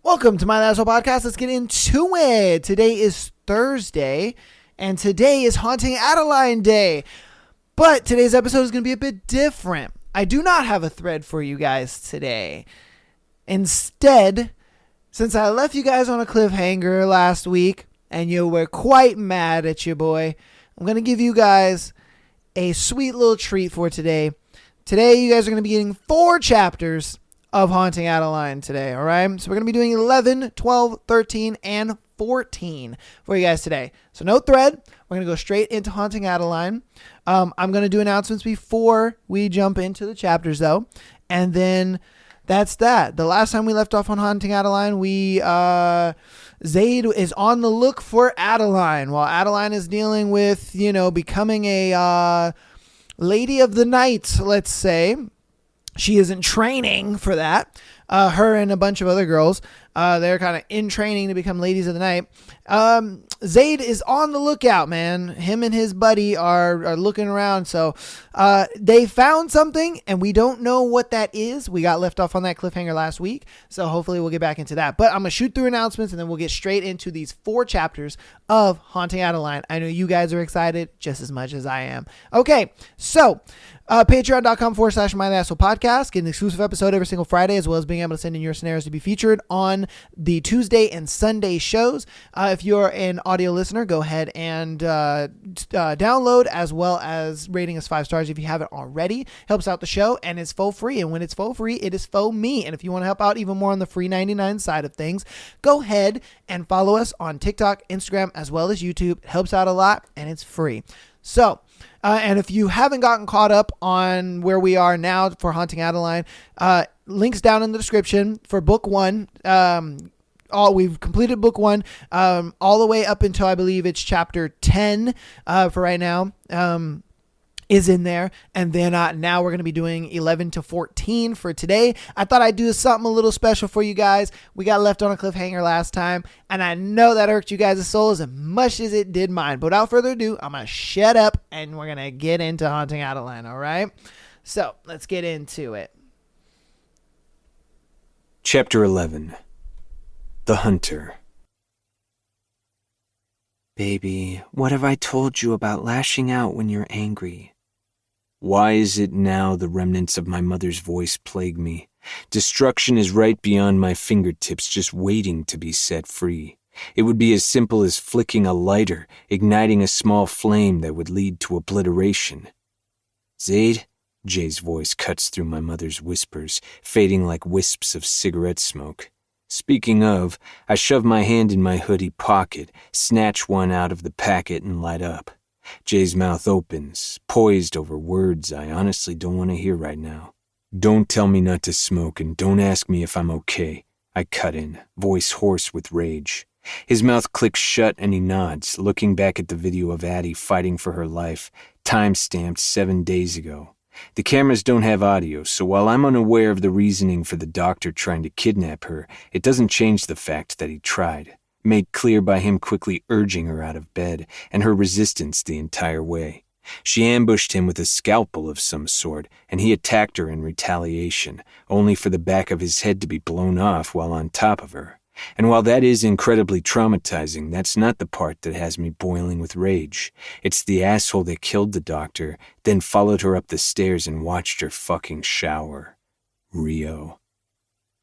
Welcome to my last podcast. Let's get into it. Today is Thursday, and today is Haunting Adeline Day. But today's episode is going to be a bit different. I do not have a thread for you guys today. Instead, since I left you guys on a cliffhanger last week, and you were quite mad at your boy, I'm going to give you guys a sweet little treat for today. Today, you guys are going to be getting 4 chapters of Haunting Adeline today, all right? So we're going to be doing 11, 12, 13, and 14 for you guys today. So no thread. We're going to go straight into Haunting Adeline. I'm going to do announcements before we jump into the chapters, though. And then that's that. The last time we left off on Haunting Adeline, Zaid is on the look for Adeline, while Adeline is dealing with, becoming a lady of the night, let's say. She is in training for that. Her and a bunch of other girls, they're kind of in training to become ladies of the night. Zaid is on the lookout, man. Him and his buddy are looking around. So they found something, and we don't know what that is. We got left off on that cliffhanger last week, so hopefully we'll get back into that. But I'm going to shoot through announcements, and then we'll get straight into these 4 chapters of Haunting Adeline. I know you guys are excited just as much as I am. Okay, so patreon.com/MyLastPodcast. Get an exclusive episode every single Friday, as well as being able to send in your scenarios to be featured on the Tuesday and Sunday shows. If you're an audio listener, go ahead and download, as well as rating us 5 stars if you haven't already. Helps out the show, and it's faux free. And when it's faux free, it is faux me. And if you want to help out even more on the free 99 side of things, go ahead and follow us on TikTok, Instagram, as well as YouTube. It helps out a lot, and it's free. So, and if you haven't gotten caught up on where we are now for Haunting Adeline, links down in the description for book 1. We've completed book 1, all the way up until I believe it's chapter 10 for right now. Is in there, and then now we're going to be doing 11 to 14 for today. I thought I'd do something a little special for you guys. We got left on a cliffhanger last time, and I know that irked you guys' souls as much as it did mine. But without further ado, I'm going to shut up, and we're going to get into Haunting Adeline, all right? So, let's get into it. Chapter 11. The Hunter. Baby, what have I told you about lashing out when you're angry? Why is it now the remnants of my mother's voice plague me? Destruction is right beyond my fingertips, just waiting to be set free. It would be as simple as flicking a lighter, igniting a small flame that would lead to obliteration. Zaid? Jay's voice cuts through my mother's whispers, fading like wisps of cigarette smoke. Speaking of, I shove my hand in my hoodie pocket, snatch one out of the packet, and light up. Jay's mouth opens, poised over words I honestly don't want to hear right now. Don't tell me not to smoke, and don't ask me if I'm okay. I cut in, voice hoarse with rage. His mouth clicks shut and he nods, looking back at the video of Addie fighting for her life, time-stamped 7 days ago. The cameras don't have audio, so while I'm unaware of the reasoning for the doctor trying to kidnap her, it doesn't change the fact that he tried, made clear by him quickly urging her out of bed, and her resistance the entire way. She ambushed him with a scalpel of some sort, and he attacked her in retaliation, only for the back of his head to be blown off while on top of her. And while that is incredibly traumatizing, that's not the part that has me boiling with rage. It's the asshole that killed the doctor, then followed her up the stairs and watched her fucking shower. Rio.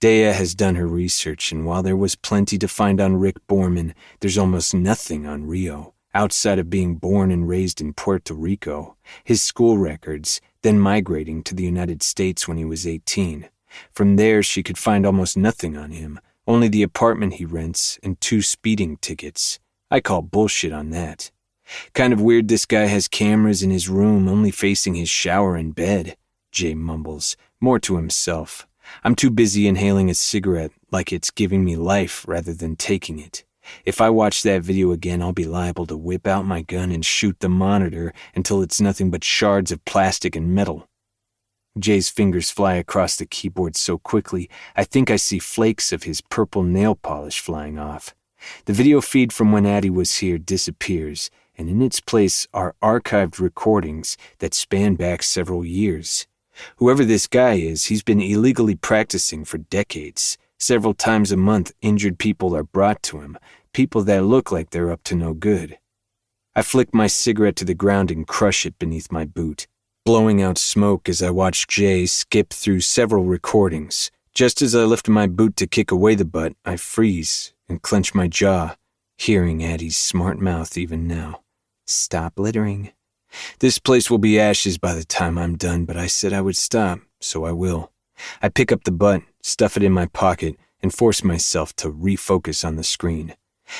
Dea has done her research, and while there was plenty to find on Rick Borman, there's almost nothing on Rio, outside of being born and raised in Puerto Rico, his school records, then migrating to the United States when he was 18. From there, she could find almost nothing on him, only the apartment he rents and 2 speeding tickets. I call bullshit on that. Kind of weird this guy has cameras in his room only facing his shower and bed, Jay mumbles, more to himself. I'm too busy inhaling a cigarette like it's giving me life rather than taking it. If I watch that video again, I'll be liable to whip out my gun and shoot the monitor until it's nothing but shards of plastic and metal. Jay's fingers fly across the keyboard so quickly, I think I see flakes of his purple nail polish flying off. The video feed from when Addie was here disappears, and in its place are archived recordings that span back several years. Whoever this guy is, he's been illegally practicing for decades. Several times a month, injured people are brought to him, people that look like they're up to no good. I flick my cigarette to the ground and crush it beneath my boot, blowing out smoke as I watch Jay skip through several recordings. Just as I lift my boot to kick away the butt, I freeze and clench my jaw, hearing Addie's smart mouth even now. Stop littering. This place will be ashes by the time I'm done, but I said I would stop, so I will. I pick up the butt, stuff it in my pocket, and force myself to refocus on the screen.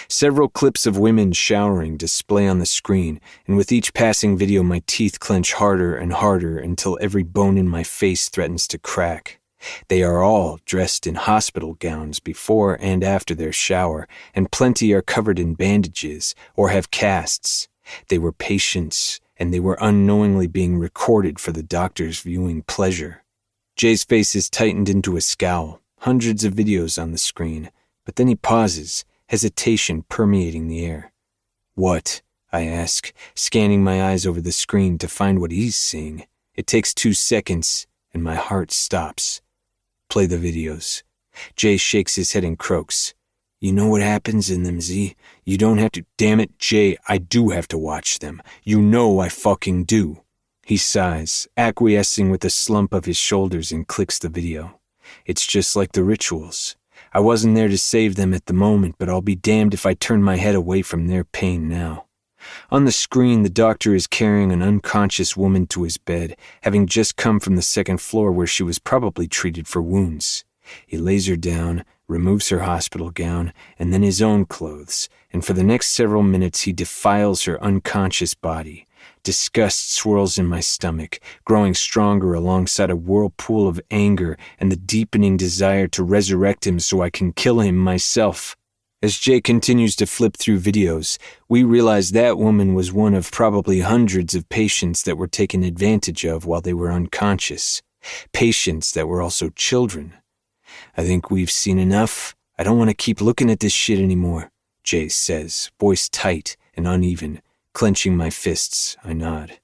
Several clips of women showering display on the screen, and with each passing video my teeth clench harder and harder until every bone in my face threatens to crack. They are all dressed in hospital gowns before and after their shower, and plenty are covered in bandages or have casts. They were patients, and they were unknowingly being recorded for the doctor's viewing pleasure. Jay's face is tightened into a scowl, hundreds of videos on the screen, but then he pauses, hesitation permeating the air. What? I ask, scanning my eyes over the screen to find what he's seeing. It takes 2 seconds, and my heart stops. Play the videos. Jay shakes his head and croaks. You know what happens in them, Z? You don't have to— Damn it, Jay, I do have to watch them. You know I fucking do. He sighs, acquiescing with a slump of his shoulders, and clicks the video. It's just like the rituals. I wasn't there to save them at the moment, but I'll be damned if I turn my head away from their pain now. On the screen, the doctor is carrying an unconscious woman to his bed, having just come from the 2nd floor where she was probably treated for wounds. He lays her down, removes her hospital gown, and then his own clothes, and for the next several minutes he defiles her unconscious body. Disgust swirls in my stomach, growing stronger alongside a whirlpool of anger and the deepening desire to resurrect him so I can kill him myself. As Jay continues to flip through videos, we realize that woman was one of probably hundreds of patients that were taken advantage of while they were unconscious. Patients that were also children. I think we've seen enough. I don't want to keep looking at this shit anymore, Jay says, voice tight and uneven. Clenching my fists, I nod.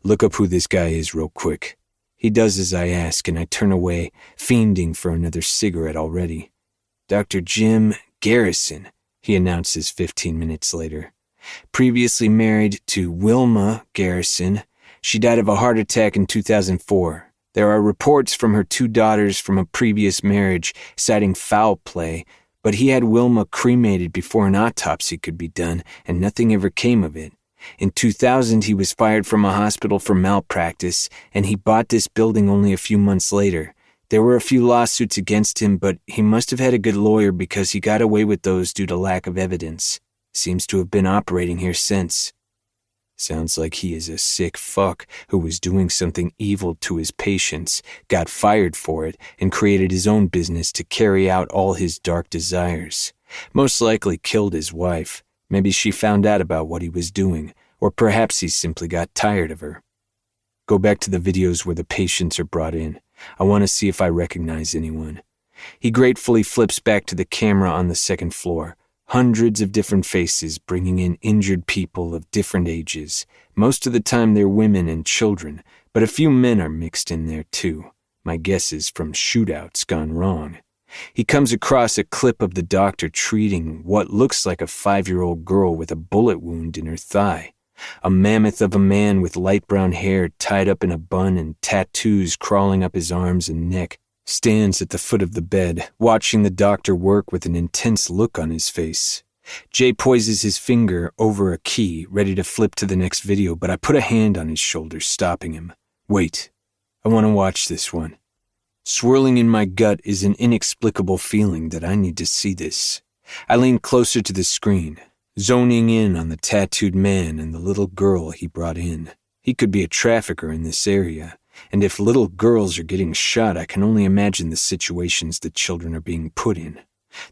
Look up who this guy is real quick. He does as I ask, and I turn away, fiending for another cigarette already. Dr. Jim Garrison, he announces 15 minutes later. Previously married to Wilma Garrison, she died of a heart attack in 2004. There are reports from her 2 daughters from a previous marriage citing foul play, but he had Wilma cremated before an autopsy could be done, and nothing ever came of it. In 2000, he was fired from a hospital for malpractice, and he bought this building only a few months later. There were a few lawsuits against him, but he must have had a good lawyer because he got away with those due to lack of evidence. Seems to have been operating here since. Sounds like he is a sick fuck who was doing something evil to his patients, got fired for it, and created his own business to carry out all his dark desires. Most likely killed his wife. Maybe she found out about what he was doing, or perhaps he simply got tired of her. Go back to the videos where the patients are brought in. I want to see if I recognize anyone. He gratefully flips back to the camera on the 2nd floor. Hundreds of different faces bringing in injured people of different ages. Most of the time they're women and children, but a few men are mixed in there too. My guess is from shootouts gone wrong. He comes across a clip of the doctor treating what looks like a 5-year-old girl with a bullet wound in her thigh. A mammoth of a man with light brown hair tied up in a bun and tattoos crawling up his arms and neck stands at the foot of the bed, watching the doctor work with an intense look on his face. Jay poises his finger over a key, ready to flip to the next video, but I put a hand on his shoulder, stopping him. Wait, I want to watch this one. Swirling in my gut is an inexplicable feeling that I need to see this. I lean closer to the screen, zoning in on the tattooed man and the little girl he brought in. He could be a trafficker in this area, and if little girls are getting shot, I can only imagine the situations the children are being put in.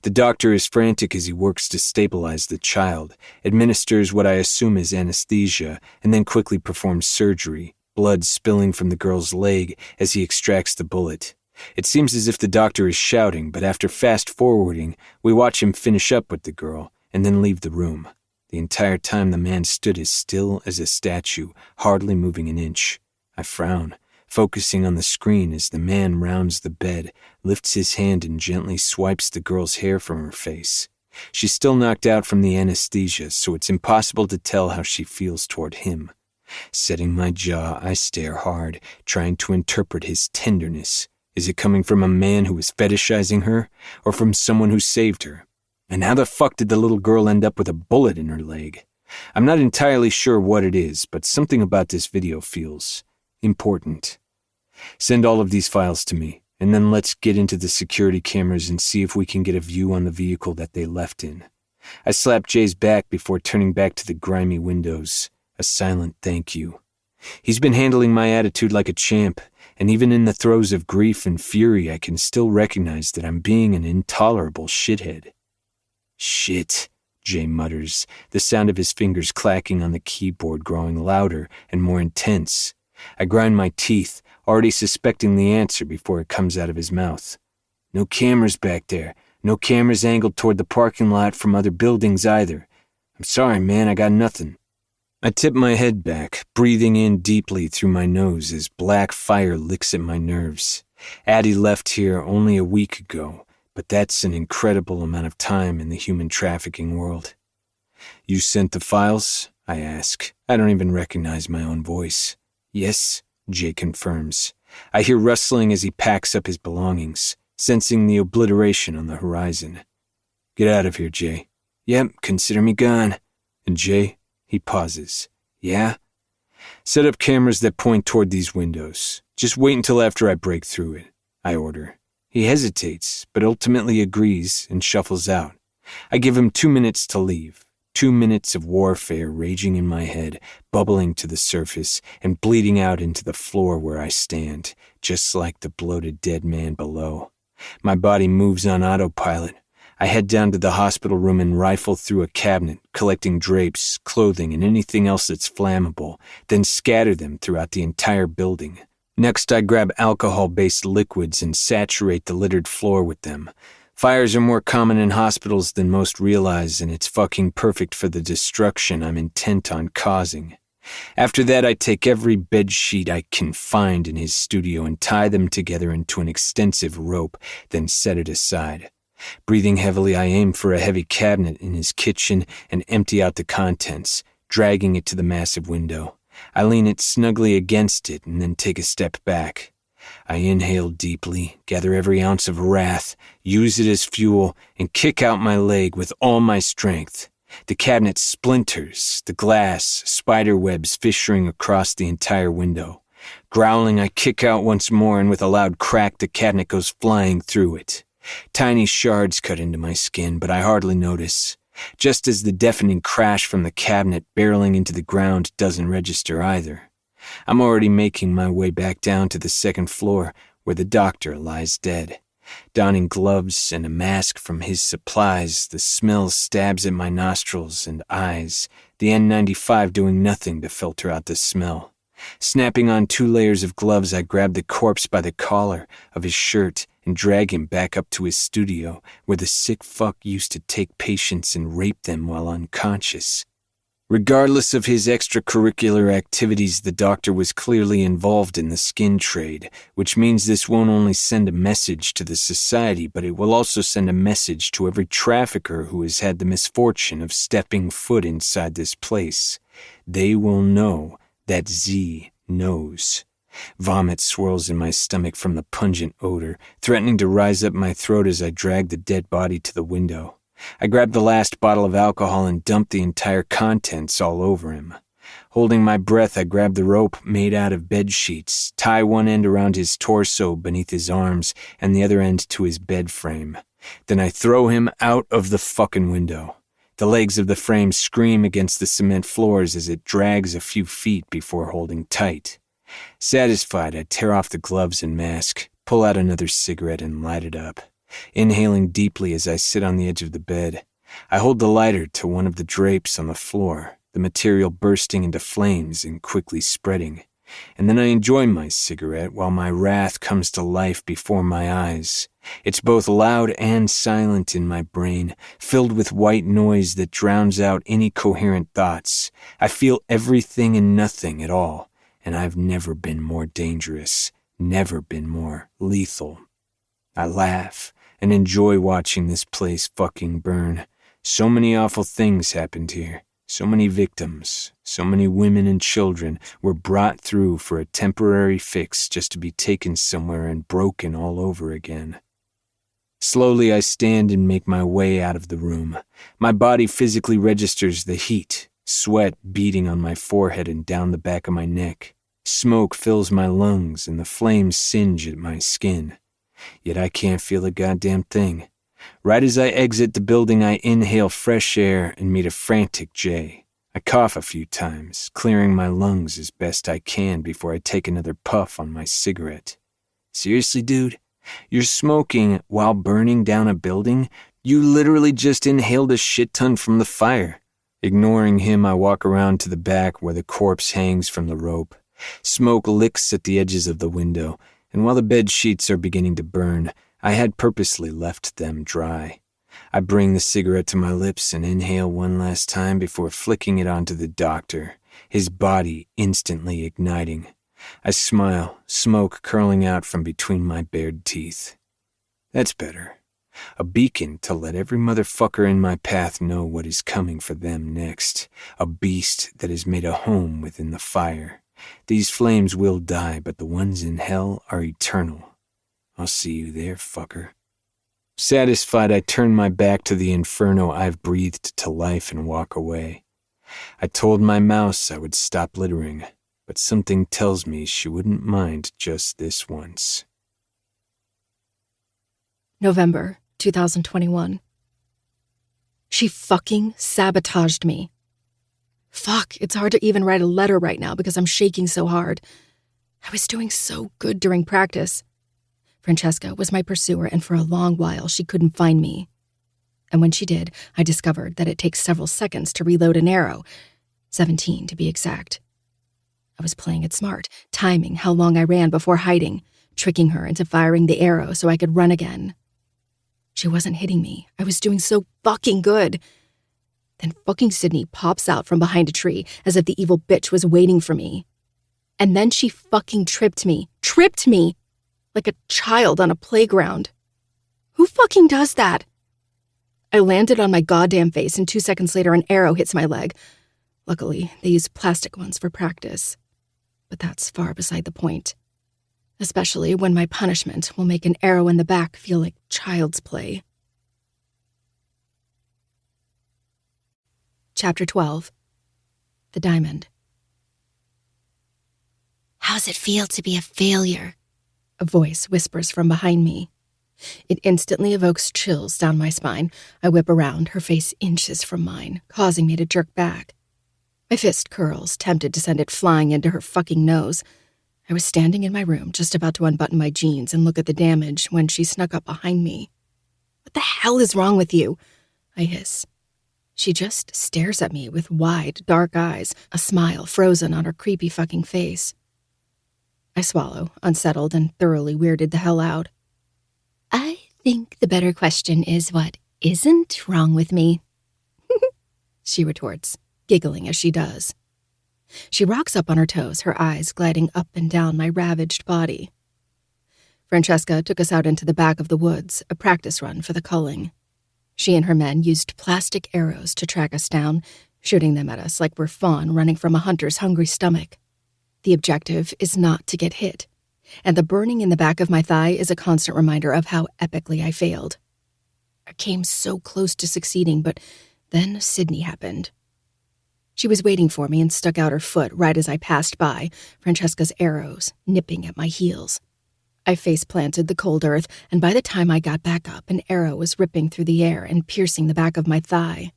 The doctor is frantic as he works to stabilize the child, administers what I assume is anesthesia, and then quickly performs surgery, blood spilling from the girl's leg as he extracts the bullet. It seems as if the doctor is shouting, but after fast-forwarding, we watch him finish up with the girl and then leave the room. The entire time the man stood as still as a statue, hardly moving an inch. I frown, focusing on the screen as the man rounds the bed, lifts his hand and gently swipes the girl's hair from her face. She's still knocked out from the anesthesia, so it's impossible to tell how she feels toward him. Setting my jaw, I stare hard, trying to interpret his tenderness. Is it coming from a man who is fetishizing her, or from someone who saved her? And how the fuck did the little girl end up with a bullet in her leg? I'm not entirely sure what it is, but something about this video feels important. Send all of these files to me, and then let's get into the security cameras and see if we can get a view on the vehicle that they left in. I slapped Jay's back before turning back to the grimy windows. A silent thank you. He's been handling my attitude like a champ, and even in the throes of grief and fury, I can still recognize that I'm being an intolerable shithead. Shit, Jay mutters, the sound of his fingers clacking on the keyboard growing louder and more intense. I grind my teeth, already suspecting the answer before it comes out of his mouth. No cameras back there. No cameras angled toward the parking lot from other buildings either. I'm sorry, man, I got nothing. I tip my head back, breathing in deeply through my nose as black fire licks at my nerves. Addie left here only a week ago, but that's an incredible amount of time in the human trafficking world. You sent the files? I ask. I don't even recognize my own voice. Yes, Jay confirms. I hear rustling as he packs up his belongings, sensing the obliteration on the horizon. Get out of here, Jay. Yep, consider me gone. And Jay? He pauses. Yeah? Set up cameras that point toward these windows. Just wait until after I break through it, I order. He hesitates, but ultimately agrees and shuffles out. I give him 2 minutes to leave. 2 minutes of warfare raging in my head, bubbling to the surface and bleeding out into the floor where I stand, just like the bloated dead man below. My body moves on autopilot. I head down to the hospital room and rifle through a cabinet, collecting drapes, clothing, and anything else that's flammable, then scatter them throughout the entire building. Next, I grab alcohol-based liquids and saturate the littered floor with them. Fires are more common in hospitals than most realize, and it's fucking perfect for the destruction I'm intent on causing. After that, I take every bedsheet I can find in his studio and tie them together into an extensive rope, then set it aside. Breathing heavily, I aim for a heavy cabinet in his kitchen and empty out the contents, dragging it to the massive window. I lean it snugly against it and then take a step back. I inhale deeply, gather every ounce of wrath, use it as fuel, and kick out my leg with all my strength. The cabinet splinters, the glass, spider webs fissuring across the entire window. Growling, I kick out once more, and with a loud crack, the cabinet goes flying through it. Tiny shards cut into my skin, but I hardly notice. Just as the deafening crash from the cabinet barreling into the ground doesn't register either. I'm already making my way back down to the second floor, where the doctor lies dead. Donning gloves and a mask from his supplies, the smell stabs at my nostrils and eyes, the N95 doing nothing to filter out the smell. Snapping on 2 layers of gloves, I grab the corpse by the collar of his shirt and drag him back up to his studio, where the sick fuck used to take patients and rape them while unconscious. Regardless of his extracurricular activities, the doctor was clearly involved in the skin trade, which means this won't only send a message to the society, but it will also send a message to every trafficker who has had the misfortune of stepping foot inside this place. They will know that Z knows. Vomit swirls in my stomach from the pungent odor, threatening to rise up my throat as I drag the dead body to the window. I grab the last bottle of alcohol and dump the entire contents all over him. Holding my breath, I grab the rope made out of bed sheets, tie one end around his torso beneath his arms and the other end to his bed frame. Then I throw him out of the fucking window. The legs of the frame scream against the cement floors as it drags a few feet before holding tight. Satisfied, I tear off the gloves and mask, pull out another cigarette and light it up. Inhaling deeply as I sit on the edge of the bed, I hold the lighter to one of the drapes on the floor, the material bursting into flames and quickly spreading. And then I enjoy my cigarette while my wrath comes to life before my eyes. It's both loud and silent in my brain, filled with white noise that drowns out any coherent thoughts. I feel everything and nothing at all, and I've never been more dangerous, never been more lethal. I laugh and enjoy watching this place fucking burn. So many awful things happened here. So many victims, so many women and children were brought through for a temporary fix just to be taken somewhere and broken all over again. Slowly I stand and make my way out of the room. My body physically registers the heat, sweat beating on my forehead and down the back of my neck. Smoke fills my lungs and the flames singe at my skin. Yet I can't feel a goddamn thing. Right as I exit the building, I inhale fresh air and meet a frantic Jay. I cough a few times, clearing my lungs as best I can before I take another puff on my cigarette. Seriously, dude? You're smoking while burning down a building? You literally just inhaled a shit ton from the fire. Ignoring him, I walk around to the back where the corpse hangs from the rope. Smoke licks at the edges of the window, and while the bed sheets are beginning to burn, I had purposely left them dry. I bring the cigarette to my lips and inhale one last time before flicking it onto the doctor, his body instantly igniting. I smile, smoke curling out from between my bared teeth. That's better. A beacon to let every motherfucker in my path know what is coming for them next. A beast that has made a home within the fire. These flames will die, but the ones in hell are eternal. I'll see you there, fucker. Satisfied, I turn my back to the inferno I've breathed to life and walk away. I told my mouse I would stop littering, but something tells me she wouldn't mind just this once. November 2021. She fucking sabotaged me. Fuck, it's hard to even write a letter right now because I'm shaking so hard. I was doing so good during practice. Francesca was my pursuer, and for a long while she couldn't find me. And when she did, I discovered that it takes several seconds to reload an arrow, 17 to be exact. I was playing it smart, timing how long I ran before hiding, tricking her into firing the arrow so I could run again. She wasn't hitting me. I was doing so fucking good. Then fucking Sydney pops out from behind a tree as if the evil bitch was waiting for me. And then she fucking tripped me. Tripped me! Like a child on a playground. Who fucking does that? I landed on my goddamn face, and 2 seconds later an arrow hits my leg. Luckily, they use plastic ones for practice. But that's far beside the point. Especially when my punishment will make an arrow in the back feel like child's play. Chapter 12. The Diamond. How's it feel to be a failure? A voice whispers from behind me. It instantly evokes chills down my spine. I whip around, her face inches from mine, causing me to jerk back. My fist curls, tempted to send it flying into her fucking nose. I was standing in my room, just about to unbutton my jeans and look at the damage when she snuck up behind me. What the hell is wrong with you? I hiss. She just stares at me with wide, dark eyes, a smile frozen on her creepy fucking face. I swallow, unsettled and thoroughly weirded the hell out. I think the better question is what isn't wrong with me. She retorts, giggling as she does. She rocks up on her toes, her eyes gliding up and down my ravaged body. Francesca took us out into the back of the woods, a practice run for the culling. She and her men used plastic arrows to track us down, shooting them at us like we're fawn running from a hunter's hungry stomach. The objective is not to get hit, and the burning in the back of my thigh is a constant reminder of how epically I failed. I came so close to succeeding, but then Sydney happened. She was waiting for me and stuck out her foot right as I passed by, Francesca's arrows nipping at my heels. I face-planted the cold earth, and by the time I got back up, an arrow was ripping through the air and piercing the back of my thigh.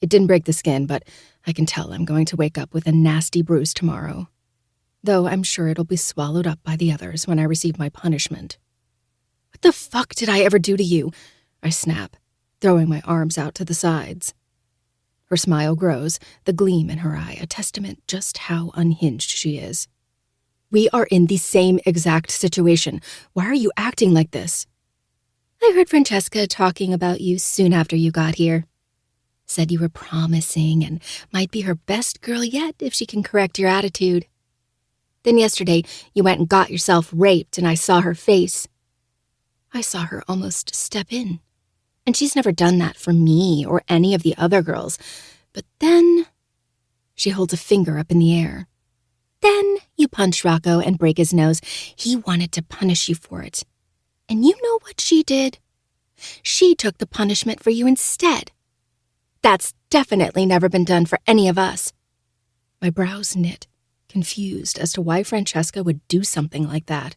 It didn't break the skin, but I can tell I'm going to wake up with a nasty bruise tomorrow. Though I'm sure it'll be swallowed up by the others when I receive my punishment. What the fuck did I ever do to you? I snap, throwing my arms out to the sides. Her smile grows, the gleam in her eye, a testament just how unhinged she is. We are in the same exact situation. Why are you acting like this? I heard Francesca talking about you soon after you got here. Said you were promising and might be her best girl yet if she can correct your attitude. Then yesterday, you went and got yourself raped, and I saw her face. I saw her almost step in. And she's never done that for me or any of the other girls. But then, she holds a finger up in the air. Then you punch Rocco and break his nose. He wanted to punish you for it. And you know what she did? She took the punishment for you instead. That's definitely never been done for any of us. My brows knit, confused as to why Francesca would do something like that.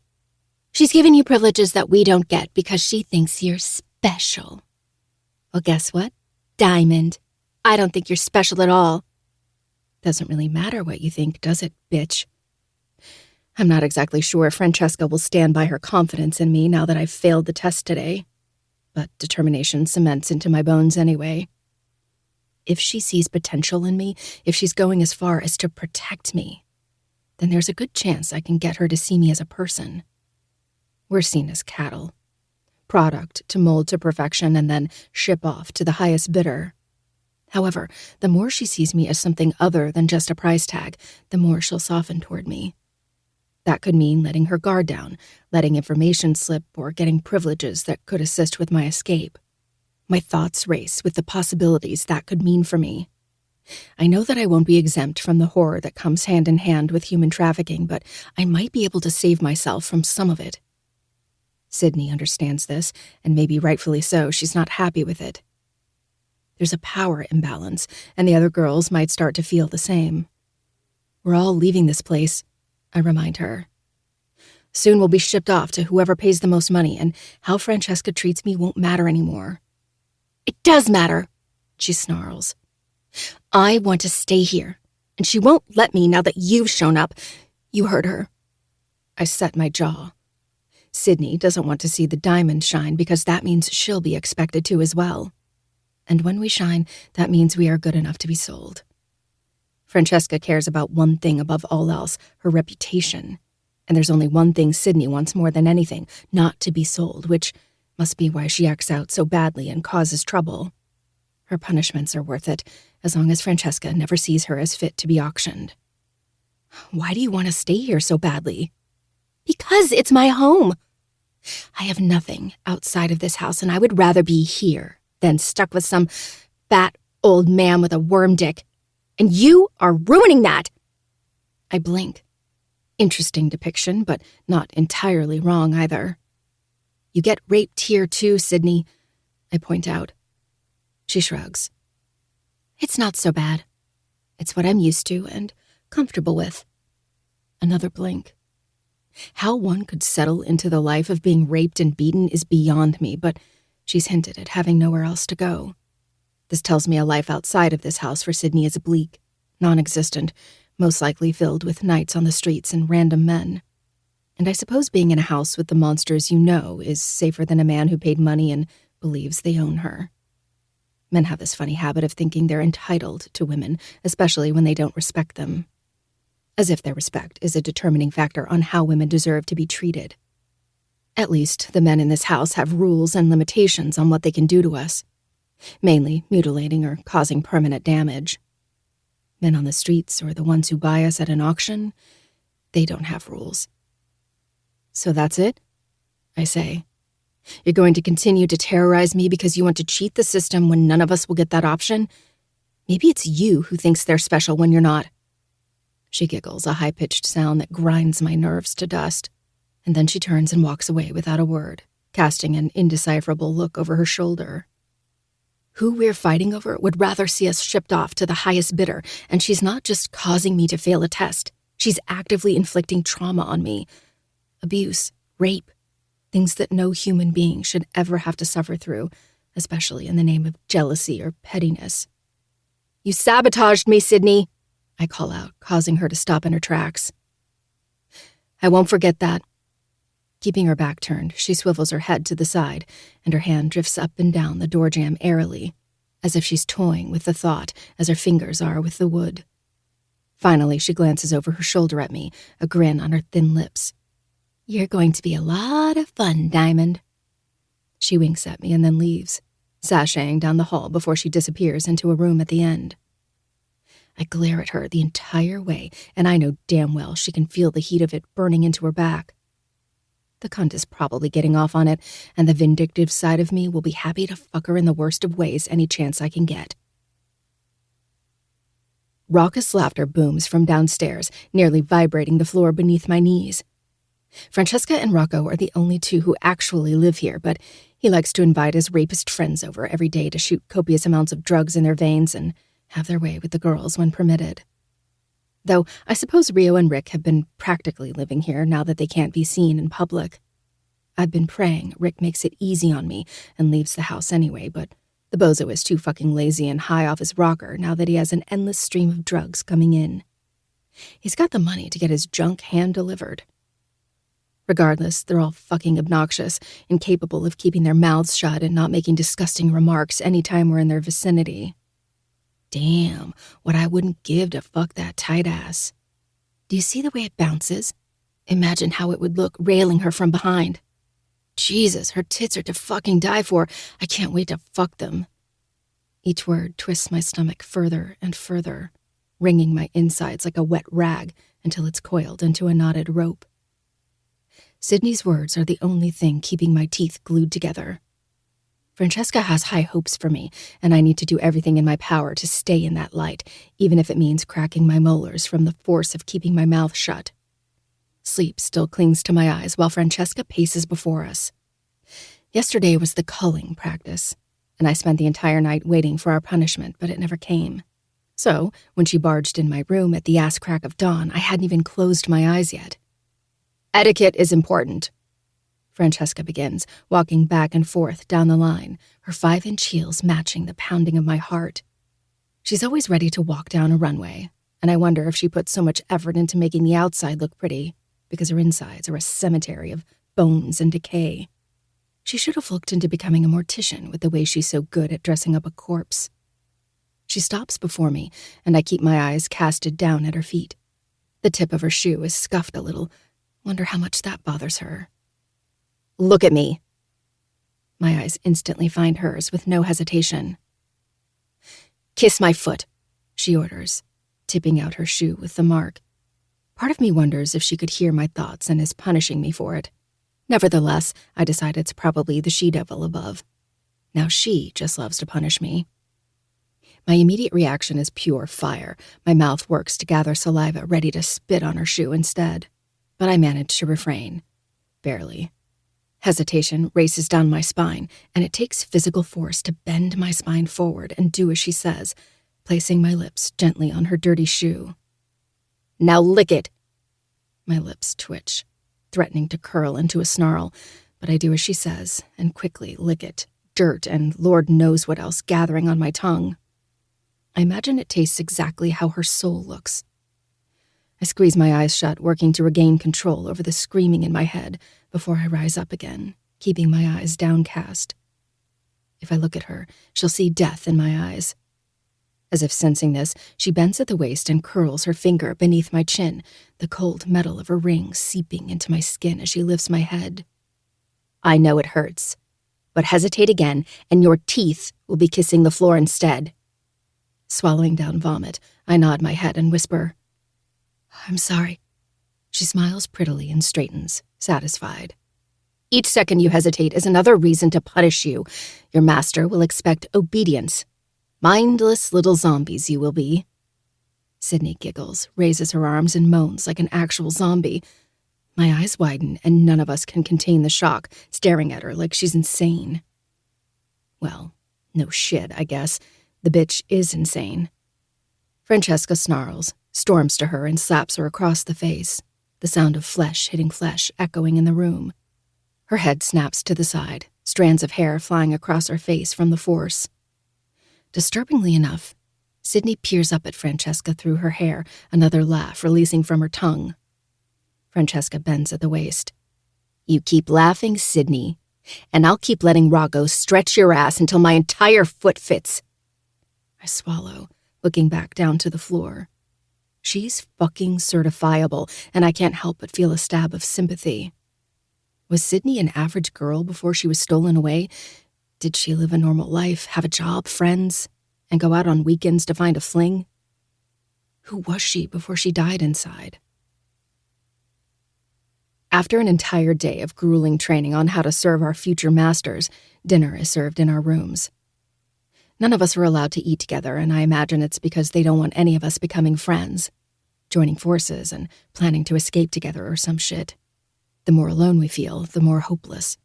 She's given you privileges that we don't get because she thinks you're special. Well, guess what? Diamond. I don't think you're special at all. Doesn't really matter what you think, does it, bitch? I'm not exactly sure if Francesca will stand by her confidence in me now that I've failed the test today, but determination cements into my bones anyway. If she sees potential in me, if she's going as far as to protect me, then there's a good chance I can get her to see me as a person. We're seen as cattle. Product to mold to perfection and then ship off to the highest bidder. However, the more she sees me as something other than just a price tag, the more she'll soften toward me. That could mean letting her guard down, letting information slip, or getting privileges that could assist with my escape. My thoughts race with the possibilities that could mean for me. I know that I won't be exempt from the horror that comes hand in hand with human trafficking, but I might be able to save myself from some of it. Sydney understands this, and maybe rightfully so. She's not happy with it. There's a power imbalance, and the other girls might start to feel the same. We're all leaving this place, I remind her. Soon we'll be shipped off to whoever pays the most money, and how Francesca treats me won't matter anymore. It does matter, she snarls. I want to stay here, and she won't let me now that you've shown up. You heard her. I set my jaw. Sydney doesn't want to see the diamond shine because that means she'll be expected to as well. And when we shine, that means we are good enough to be sold. Francesca cares about one thing above all else, her reputation. And there's only one thing Sydney wants more than anything, not to be sold, which must be why she acts out so badly and causes trouble. Her punishments are worth it, as long as Francesca never sees her as fit to be auctioned. Why do you want to stay here so badly? Because it's my home. I have nothing outside of this house, and I would rather be here than stuck with some fat old man with a worm dick. And you are ruining that. I blink. Interesting depiction, but not entirely wrong either. You get raped here too, Sydney, I point out. She shrugs. It's not so bad. It's what I'm used to and comfortable with. Another blink. How one could settle into the life of being raped and beaten is beyond me, but she's hinted at having nowhere else to go. This tells me a life outside of this house for Sydney is bleak, non-existent, most likely filled with nights on the streets and random men. And I suppose being in a house with the monsters you know is safer than a man who paid money and believes they own her. Men have this funny habit of thinking they're entitled to women, especially when they don't respect them. As if their respect is a determining factor on how women deserve to be treated. At least the men in this house have rules and limitations on what they can do to us, mainly mutilating or causing permanent damage. Men on the streets or the ones who buy us at an auction, they don't have rules. So that's it? I say. You're going to continue to terrorize me because you want to cheat the system when none of us will get that option? Maybe it's you who thinks they're special when you're not. She giggles, a high-pitched sound that grinds my nerves to dust, and then she turns and walks away without a word, casting an indecipherable look over her shoulder. Who we're fighting over would rather see us shipped off to the highest bidder, and she's not just causing me to fail a test. She's actively inflicting trauma on me. Abuse, rape, things that no human being should ever have to suffer through, especially in the name of jealousy or pettiness. You sabotaged me, Sydney, I call out, causing her to stop in her tracks. I won't forget that. Keeping her back turned, she swivels her head to the side, and her hand drifts up and down the door jamb airily, as if she's toying with the thought as her fingers are with the wood. Finally, she glances over her shoulder at me, a grin on her thin lips. You're going to be a lot of fun, Diamond. She winks at me and then leaves, sashaying down the hall before she disappears into a room at the end. I glare at her the entire way, and I know damn well she can feel the heat of it burning into her back. The cunt is probably getting off on it, and the vindictive side of me will be happy to fuck her in the worst of ways any chance I can get. Raucous laughter booms from downstairs, nearly vibrating the floor beneath my knees. Francesca and Rocco are the only two who actually live here, but he likes to invite his rapist friends over every day to shoot copious amounts of drugs in their veins and have their way with the girls when permitted. Though I suppose Rio and Rick have been practically living here now that they can't be seen in public. I've been praying Rick makes it easy on me and leaves the house anyway, but the bozo is too fucking lazy and high off his rocker now that he has an endless stream of drugs coming in. He's got the money to get his junk hand-delivered. Regardless, they're all fucking obnoxious, incapable of keeping their mouths shut and not making disgusting remarks anytime we're in their vicinity. Damn, what I wouldn't give to fuck that tight ass. Do you see the way it bounces? Imagine how it would look railing her from behind. Jesus, her tits are to fucking die for. I can't wait to fuck them. Each word twists my stomach further and further, wringing my insides like a wet rag until it's coiled into a knotted rope. Sydney's words are the only thing keeping my teeth glued together. Francesca has high hopes for me, and I need to do everything in my power to stay in that light, even if it means cracking my molars from the force of keeping my mouth shut. Sleep still clings to my eyes while Francesca paces before us. Yesterday was the culling practice, and I spent the entire night waiting for our punishment, but it never came. So, when she barged in my room at the ass crack of dawn, I hadn't even closed my eyes yet. Etiquette is important, Francesca begins, walking back and forth down the line, her 5-inch heels matching the pounding of my heart. She's always ready to walk down a runway, and I wonder if she puts so much effort into making the outside look pretty, because her insides are a cemetery of bones and decay. She should have looked into becoming a mortician with the way she's so good at dressing up a corpse. She stops before me, and I keep my eyes casted down at her feet. The tip of her shoe is scuffed a little. Wonder how much that bothers her. Look at me. My eyes instantly find hers with no hesitation. Kiss my foot, she orders, tipping out her shoe with the mark. Part of me wonders if she could hear my thoughts and is punishing me for it. Nevertheless, I decide it's probably the she-devil above. Now she just loves to punish me. My immediate reaction is pure fire. My mouth works to gather saliva, ready to spit on her shoe instead. But I manage to refrain. Barely. Hesitation races down my spine, and it takes physical force to bend my spine forward and do as she says, placing my lips gently on her dirty shoe. Now lick it. My lips twitch, threatening to curl into a snarl, but I do as she says and quickly lick it, dirt and Lord knows what else gathering on my tongue. I imagine it tastes exactly how her soul looks. I squeeze my eyes shut, working to regain control over the screaming in my head before I rise up again, keeping my eyes downcast. If I look at her, she'll see death in my eyes. As if sensing this, she bends at the waist and curls her finger beneath my chin, the cold metal of her ring seeping into my skin as she lifts my head. I know it hurts, but hesitate again and your teeth will be kissing the floor instead. Swallowing down vomit, I nod my head and whisper, I'm sorry. She smiles prettily and straightens, satisfied. Each second you hesitate is another reason to punish you. Your master will expect obedience. Mindless little zombies you will be. Sydney giggles, raises her arms and moans like an actual zombie. My eyes widen and none of us can contain the shock, staring at her like she's insane. Well, no shit, I guess. The bitch is insane. Francesca snarls, storms to her and slaps her across the face, the sound of flesh hitting flesh echoing in the room. Her head snaps to the side, strands of hair flying across her face from the force. Disturbingly enough, Sydney peers up at Francesca through her hair, another laugh releasing from her tongue. Francesca bends at the waist. You keep laughing, Sydney, and I'll keep letting Rocco stretch your ass until my entire foot fits. I swallow, looking back down to the floor. She's fucking certifiable, and I can't help but feel a stab of sympathy. Was Sydney an average girl before she was stolen away? Did she live a normal life, have a job, friends, and go out on weekends to find a fling? Who was she before she died inside? After an entire day of grueling training on how to serve our future masters, dinner is served in our rooms. None of us are allowed to eat together, and I imagine it's because they don't want any of us becoming friends, joining forces and planning to escape together or some shit. The more alone we feel, the more hopeless.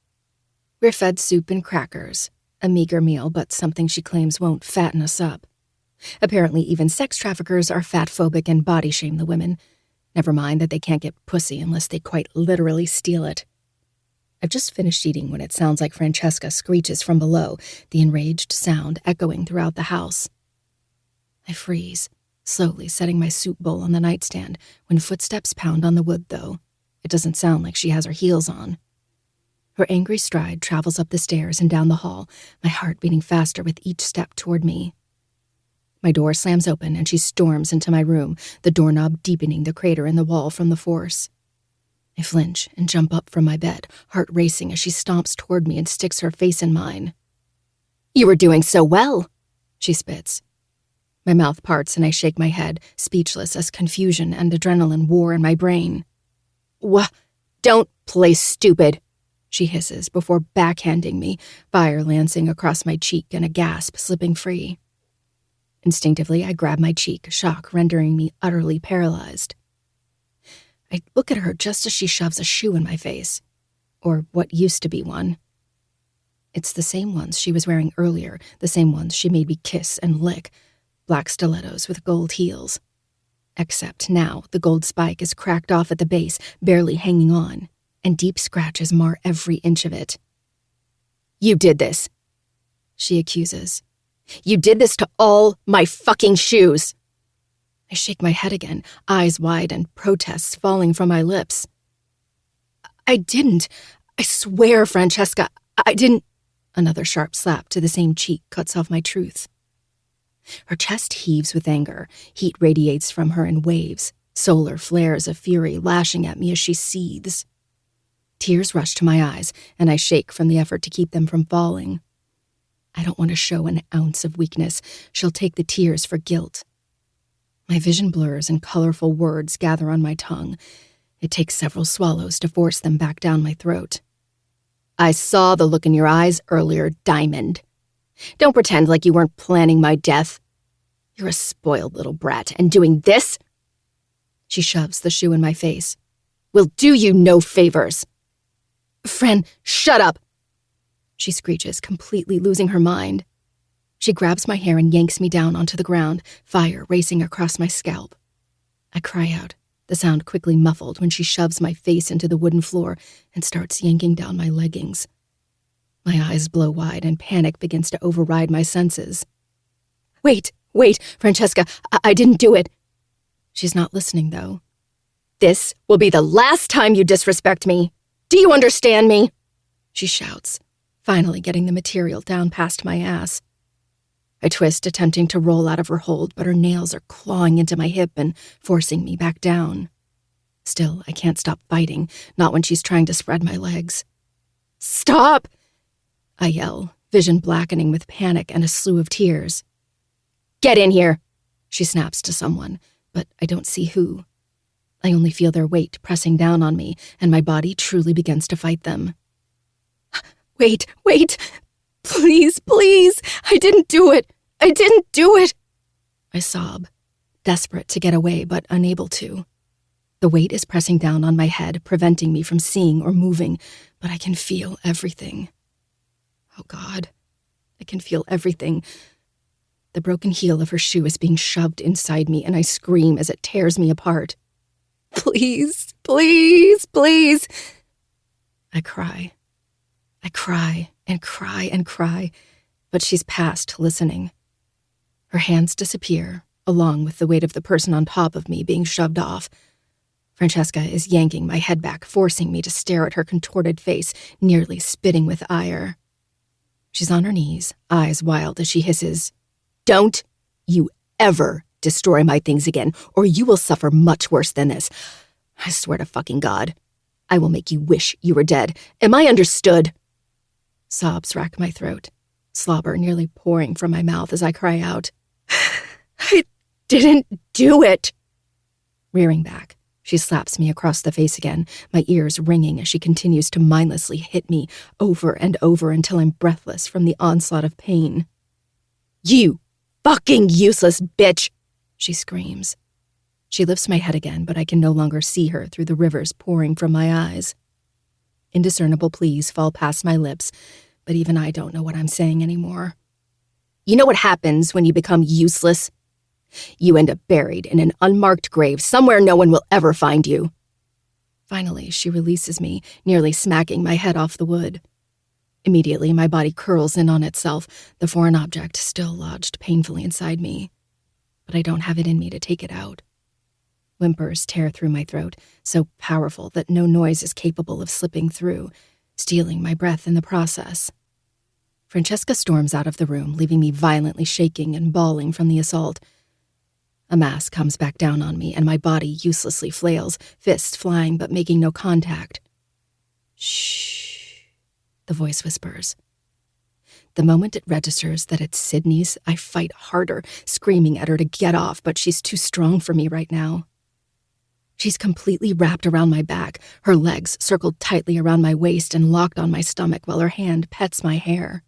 We're fed soup and crackers, a meager meal, but something she claims won't fatten us up. Apparently, even sex traffickers are fat-phobic and body-shame the women. Never mind that they can't get pussy unless they quite literally steal it. I've just finished eating when it sounds like Francesca screeches from below, the enraged sound echoing throughout the house. I freeze, slowly setting my soup bowl on the nightstand when footsteps pound on the wood, though. It doesn't sound like she has her heels on. Her angry stride travels up the stairs and down the hall, my heart beating faster with each step toward me. My door slams open and she storms into my room, the doorknob deepening the crater in the wall from the force. I flinch and jump up from my bed, heart racing as she stomps toward me and sticks her face in mine. You were doing so well, she spits. My mouth parts and I shake my head, speechless as confusion and adrenaline war in my brain. Don't play stupid, she hisses before backhanding me, fire lancing across my cheek and a gasp slipping free. Instinctively, I grab my cheek, shock rendering me utterly paralyzed. I look at her just as she shoves a shoe in my face, or what used to be one. It's the same ones she was wearing earlier, the same ones she made me kiss and lick, black stilettos with gold heels. Except now, the gold spike is cracked off at the base, barely hanging on, and deep scratches mar every inch of it. You did this, she accuses. You did this to all my fucking shoes. I shake my head again, eyes wide and protests falling from my lips. I didn't. I swear, Francesca, I didn't. Another sharp slap to the same cheek cuts off my truth. Her chest heaves with anger. Heat radiates from her in waves, solar flares of fury lashing at me as she seethes. Tears rush to my eyes, and I shake from the effort to keep them from falling. I don't want to show an ounce of weakness. She'll take the tears for guilt. My vision blurs and colorful words gather on my tongue. It takes several swallows to force them back down my throat. I saw the look in your eyes earlier, Diamond. Don't pretend like you weren't planning my death. You're a spoiled little brat, and doing this? She shoves the shoe in my face. Will do you no favors. Fran, shut up! She screeches, completely losing her mind. She grabs my hair and yanks me down onto the ground, fire racing across my scalp. I cry out, the sound quickly muffled when she shoves my face into the wooden floor and starts yanking down my leggings. My eyes blow wide and panic begins to override my senses. Wait, Francesca, I didn't do it. She's not listening, though. This will be the last time you disrespect me. Do you understand me? She shouts, finally getting the material down past my ass. I twist, attempting to roll out of her hold, but her nails are clawing into my hip and forcing me back down. Still, I can't stop fighting, not when she's trying to spread my legs. Stop! I yell, vision blackening with panic and a slew of tears. Get in here! She snaps to someone, but I don't see who. I only feel their weight pressing down on me, and my body truly begins to fight them. Wait! Please! I didn't do it! I sob, desperate to get away but unable to. The weight is pressing down on my head, preventing me from seeing or moving, but I can feel everything. Oh God, I can feel everything. The broken heel of her shoe is being shoved inside me, and I scream as it tears me apart. Please! I cry and cry, but she's past listening. Her hands disappear, along with the weight of the person on top of me being shoved off. Francesca is yanking my head back, forcing me to stare at her contorted face, nearly spitting with ire. She's on her knees, eyes wild as she hisses, Don't you ever destroy my things again, or you will suffer much worse than this. I swear to fucking God. I will make you wish you were dead. Am I understood? Sobs rack my throat, slobber nearly pouring from my mouth as I cry out. didn't do it. Rearing back, she slaps me across the face again, my ears ringing as she continues to mindlessly hit me over and over until I'm breathless from the onslaught of pain. You fucking useless bitch, she screams. She lifts my head again, but I can no longer see her through the rivers pouring from my eyes. Indiscernible pleas fall past my lips, but even I don't know what I'm saying anymore. You know what happens when you become useless? You end up buried in an unmarked grave somewhere no one will ever find you. Finally, she releases me, nearly smacking my head off the wood. Immediately, my body curls in on itself, the foreign object still lodged painfully inside me. But I don't have it in me to take it out. Whimpers tear through my throat, so powerful that no noise is capable of slipping through, stealing my breath in the process. Francesca storms out of the room, leaving me violently shaking and bawling from the assault. A mass comes back down on me, and my body uselessly flails, fists flying but making no contact. Shh, the voice whispers. The moment it registers that it's Sydney's, I fight harder, screaming at her to get off, but she's too strong for me right now. She's completely wrapped around my back, her legs circled tightly around my waist and locked on my stomach while her hand pets my hair.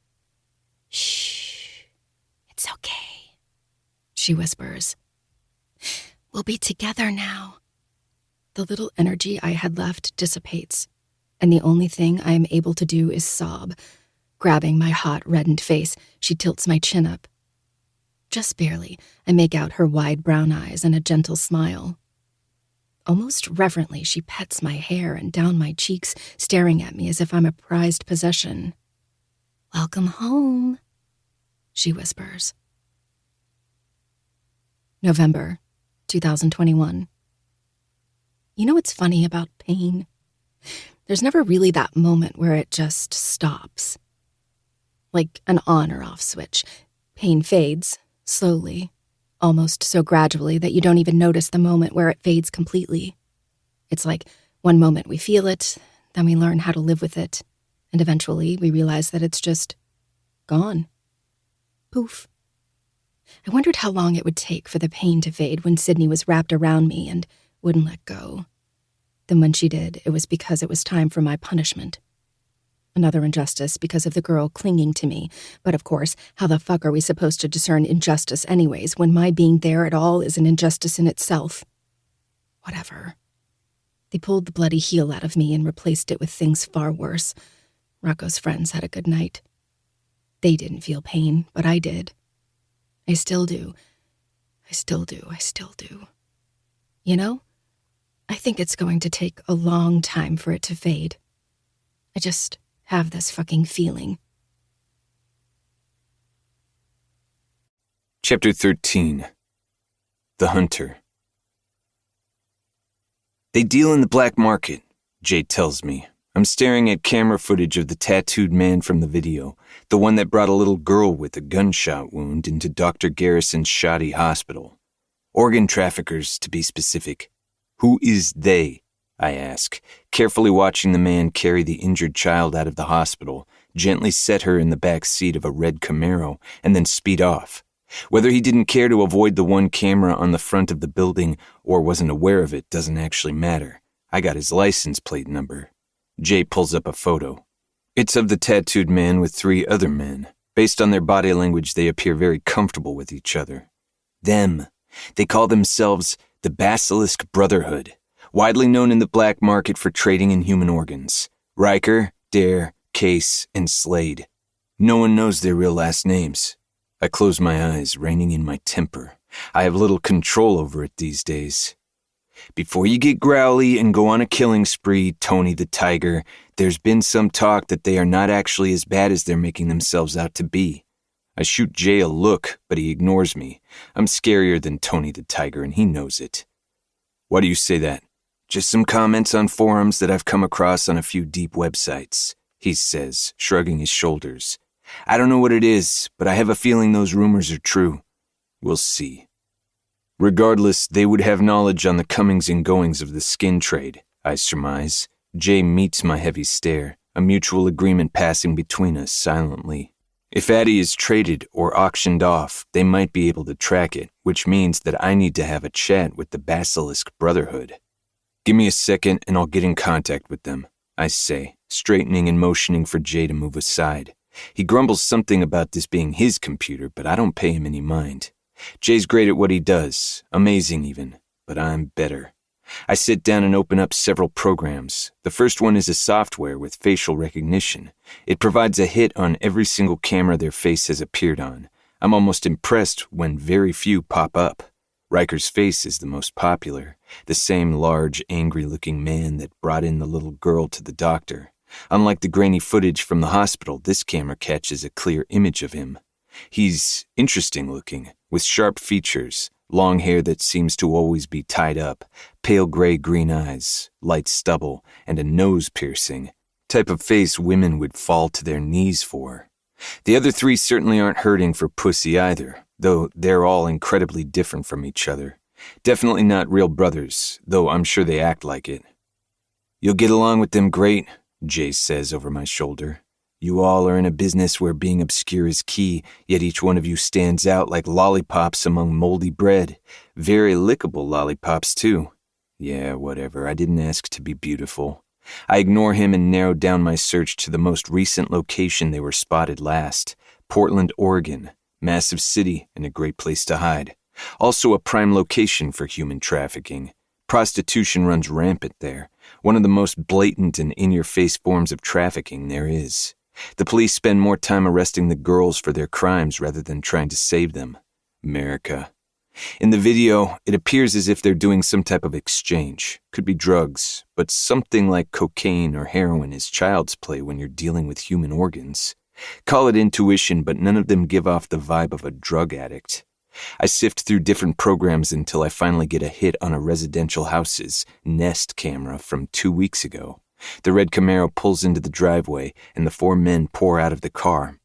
Shh, it's okay, she whispers. We'll be together now. The little energy I had left dissipates, and the only thing I am able to do is sob. Grabbing my hot, reddened face, she tilts my chin up. Just barely, I make out her wide brown eyes and a gentle smile. Almost reverently, she pets my hair and down my cheeks, staring at me as if I'm a prized possession. Welcome home, she whispers. November 2021. You know what's funny about pain? There's never really that moment where it just stops. Like an on or off switch. Pain fades, slowly, almost so gradually that you don't even notice the moment where it fades completely. It's like one moment we feel it, then we learn how to live with it, and eventually we realize that it's just gone. Poof. I wondered how long it would take for the pain to fade when Sydney was wrapped around me and wouldn't let go. Then when she did, it was because it was time for my punishment. Another injustice because of the girl clinging to me. But of course, how the fuck are we supposed to discern injustice anyways when my being there at all is an injustice in itself? Whatever. They pulled the bloody heel out of me and replaced it with things far worse. Rocco's friends had a good night. They didn't feel pain, but I did. I still do. I still do. I still do. You know, I think it's going to take a long time for it to fade. I just have this fucking feeling. Chapter 13. The Hunter. They deal in the black market, Jay tells me. I'm staring at camera footage of the tattooed man from the video, the one that brought a little girl with a gunshot wound into Dr. Garrison's shoddy hospital. Organ traffickers, to be specific. Who is they? I ask, carefully watching the man carry the injured child out of the hospital, gently set her in the back seat of a red Camaro, and then speed off. Whether he didn't care to avoid the one camera on the front of the building or wasn't aware of it doesn't actually matter. I got his license plate number. Jay pulls up a photo. It's of the tattooed man with 3 other men. Based on their body language, they appear very comfortable with each other. Them. They call themselves the Basilisk Brotherhood, widely known in the black market for trading in human organs. Riker, Dare, Case, and Slade. No one knows their real last names. I close my eyes, reining in my temper. I have little control over it these days. Before you get growly and go on a killing spree, Tony the Tiger, there's been some talk that they are not actually as bad as they're making themselves out to be. I shoot Jay a look, but he ignores me. I'm scarier than Tony the Tiger, and he knows it. Why do you say that? Just some comments on forums that I've come across on a few deep websites, he says, shrugging his shoulders. I don't know what it is, but I have a feeling those rumors are true. We'll see. Regardless, they would have knowledge on the comings and goings of the skin trade, I surmise. Jay meets my heavy stare, a mutual agreement passing between us silently. If Addie is traded or auctioned off, they might be able to track it, which means that I need to have a chat with the Basilisk Brotherhood. Give me a second and I'll get in contact with them, I say, straightening and motioning for Jay to move aside. He grumbles something about this being his computer, but I don't pay him any mind. Jay's great at what he does, amazing even, but I'm better. I sit down and open up several programs. The first one is a software with facial recognition. It provides a hit on every single camera their face has appeared on. I'm almost impressed when very few pop up. Riker's face is the most popular, the same large, angry-looking man that brought in the little girl to the doctor. Unlike the grainy footage from the hospital, this camera catches a clear image of him. He's interesting-looking, with sharp features, long hair that seems to always be tied up, pale gray-green eyes, light stubble, and a nose piercing. Type of face women would fall to their knees for. The other three certainly aren't hurting for pussy either, though they're all incredibly different from each other. Definitely not real brothers, though I'm sure they act like it. You'll get along with them great, Jay says over my shoulder. You all are in a business where being obscure is key, yet each one of you stands out like lollipops among moldy bread. Very lickable lollipops, too. Yeah, whatever. I didn't ask to be beautiful. I ignore him and narrow down my search to the most recent location they were spotted last. Portland, Oregon. Massive city and a great place to hide. Also a prime location for human trafficking. Prostitution runs rampant there. One of the most blatant and in-your-face forms of trafficking there is. The police spend more time arresting the girls for their crimes rather than trying to save them. America. In the video, it appears as if they're doing some type of exchange. Could be drugs, but something like cocaine or heroin is child's play when you're dealing with human organs. Call it intuition, but none of them give off the vibe of a drug addict. I sift through different programs until I finally get a hit on a residential house's Nest camera from 2 weeks ago. The red Camaro pulls into the driveway, and the 4 men pour out of the car.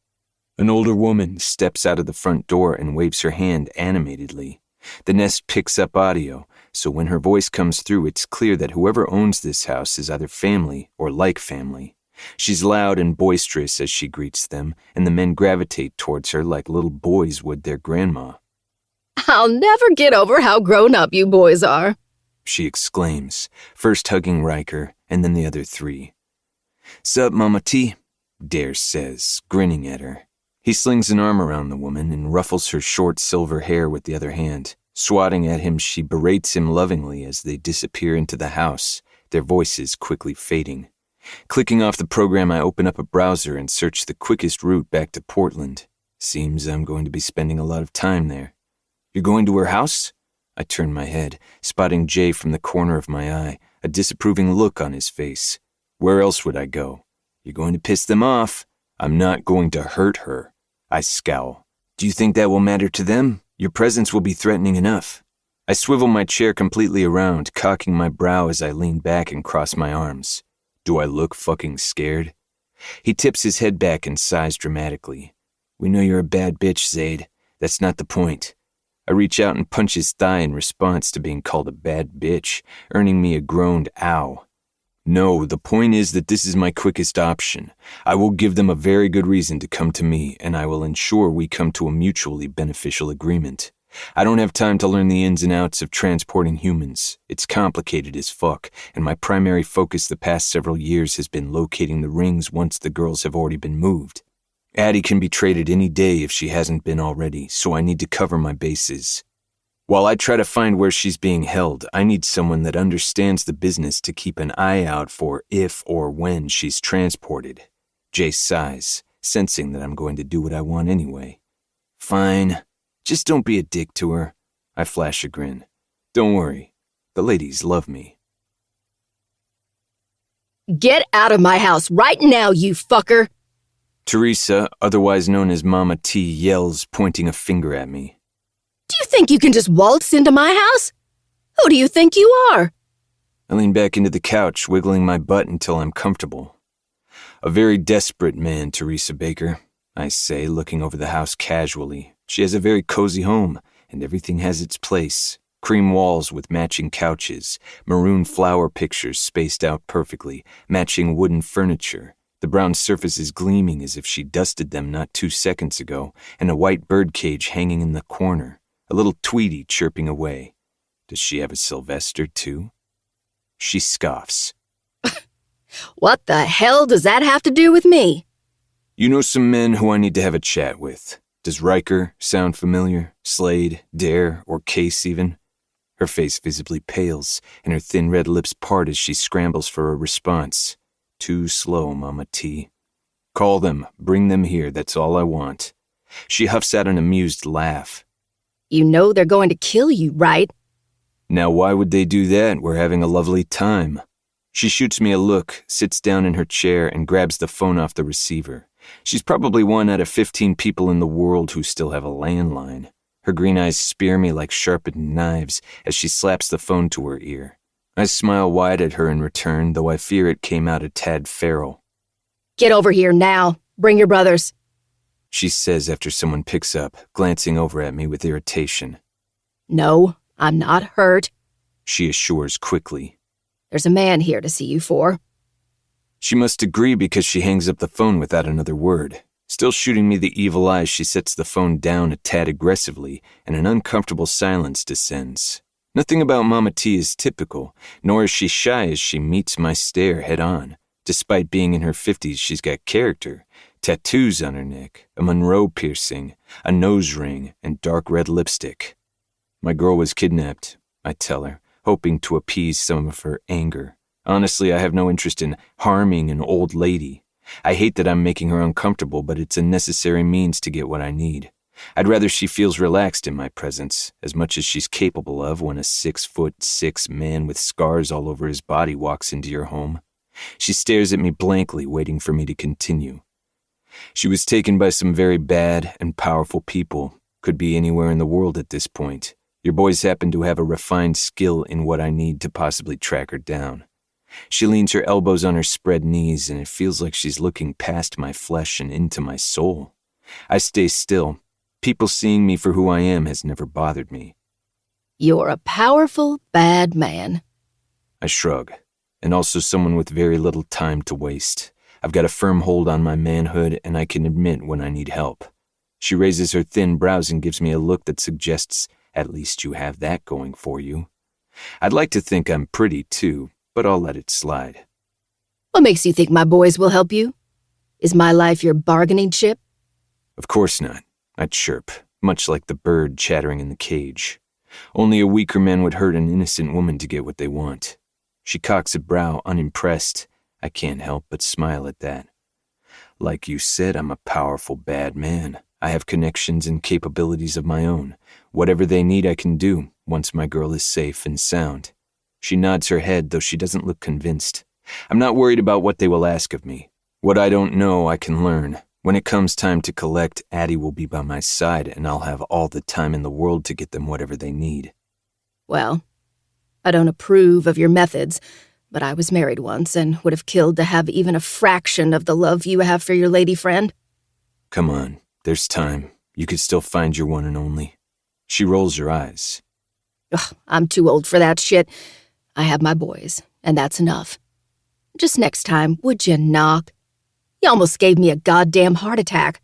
An older woman steps out of the front door and waves her hand animatedly. The Nest picks up audio, so when her voice comes through, it's clear that whoever owns this house is either family or like family. She's loud and boisterous as she greets them, and the men gravitate towards her like little boys would their grandma. I'll never get over how grown up you boys are, she exclaims, first hugging Riker and then the other 3. Sup, Mama T? Dare says, grinning at her. He slings an arm around the woman and ruffles her short silver hair with the other hand. Swatting at him, she berates him lovingly as they disappear into the house, their voices quickly fading. Clicking off the program, I open up a browser and search the quickest route back to Portland. Seems I'm going to be spending a lot of time there. You're going to her house? I turn my head, spotting Jay from the corner of my eye, a disapproving look on his face. Where else would I go? You're going to piss them off. I'm not going to hurt her. I scowl. Do you think that will matter to them? Your presence will be threatening enough. I swivel my chair completely around, cocking my brow as I lean back and cross my arms. Do I look fucking scared? He tips his head back and sighs dramatically. We know you're a bad bitch, Zaid. That's not the point. I reach out and punch his thigh in response to being called a bad bitch, earning me a groaned ow. No, the point is that this is my quickest option. I will give them a very good reason to come to me, and I will ensure we come to a mutually beneficial agreement. I don't have time to learn the ins and outs of transporting humans. It's complicated as fuck, and my primary focus the past several years has been locating the rings once the girls have already been moved. Addie can be traded any day if she hasn't been already, so I need to cover my bases. While I try to find where she's being held, I need someone that understands the business to keep an eye out for if or when she's transported. Jay sighs, sensing that I'm going to do what I want anyway. Fine. Just don't be a dick to her. I flash a grin. Don't worry. The ladies love me. Get out of my house right now, you fucker! Teresa, otherwise known as Mama T, yells, pointing a finger at me. Do you think you can just waltz into my house? Who do you think you are? I lean back into the couch, wiggling my butt until I'm comfortable. A very desperate man, Teresa Baker, I say, looking over the house casually. She has a very cozy home, and everything has its place. Cream walls with matching couches, maroon flower pictures spaced out perfectly, matching wooden furniture, The brown surface is gleaming as if she dusted them not 2 seconds ago, and a white birdcage hanging in the corner, a little Tweety chirping away. Does she have a Sylvester, too? She scoffs. What the hell does that have to do with me? You know some men who I need to have a chat with. Does Riker sound familiar? Slade, Dare, or Case even? Her face visibly pales, and her thin red lips part as she scrambles for a response. Too slow, Mama T. Call them, bring them here, that's all I want. She huffs out an amused laugh. You know they're going to kill you, right? Now why would they do that? We're having a lovely time. She shoots me a look, sits down in her chair, and grabs the phone off the receiver. She's probably 1 out of 15 people in the world who still have a landline. Her green eyes spear me like sharpened knives as she slaps the phone to her ear. I smile wide at her in return, though I fear it came out a tad feral. Get over here now. Bring your brothers. She says after someone picks up, glancing over at me with irritation. No, I'm not hurt. She assures quickly. There's a man here to see you for. She must agree because she hangs up the phone without another word. Still shooting me the evil eyes, she sets the phone down a tad aggressively, and an uncomfortable silence descends. Nothing about Mama T is typical, nor is she shy as she meets my stare head-on. Despite being in her 50s, she's got character. Tattoos on her neck, a Monroe piercing, a nose ring, and dark red lipstick. My girl was kidnapped, I tell her, hoping to appease some of her anger. Honestly, I have no interest in harming an old lady. I hate that I'm making her uncomfortable, but it's a necessary means to get what I need. I'd rather she feels relaxed in my presence, as much as she's capable of when a 6'6" man with scars all over his body walks into your home. She stares at me blankly, waiting for me to continue. She was taken by some very bad and powerful people. Could be anywhere in the world at this point. Your boys happen to have a refined skill in what I need to possibly track her down. She leans her elbows on her spread knees, and it feels like she's looking past my flesh and into my soul. I stay still. People seeing me for who I am has never bothered me. You're a powerful, bad man. I shrug, and also someone with very little time to waste. I've got a firm hold on my manhood, and I can admit when I need help. She raises her thin brows and gives me a look that suggests, at least you have that going for you. I'd like to think I'm pretty, too, but I'll let it slide. What makes you think my boys will help you? Is my life your bargaining chip? Of course not. I chirp, much like the bird chattering in the cage. Only a weaker man would hurt an innocent woman to get what they want. She cocks a brow, unimpressed. I can't help but smile at that. Like you said, I'm a powerful bad man. I have connections and capabilities of my own. Whatever they need I can do, once my girl is safe and sound. She nods her head, though she doesn't look convinced. I'm not worried about what they will ask of me. What I don't know, I can learn. When it comes time to collect, Addie will be by my side, and I'll have all the time in the world to get them whatever they need. Well, I don't approve of your methods, but I was married once and would have killed to have even a fraction of the love you have for your lady friend. Come on, there's time. You could still find your one and only. She rolls her eyes. Ugh, I'm too old for that shit. I have my boys, and that's enough. Just next time, would you knock? You almost gave me a goddamn heart attack.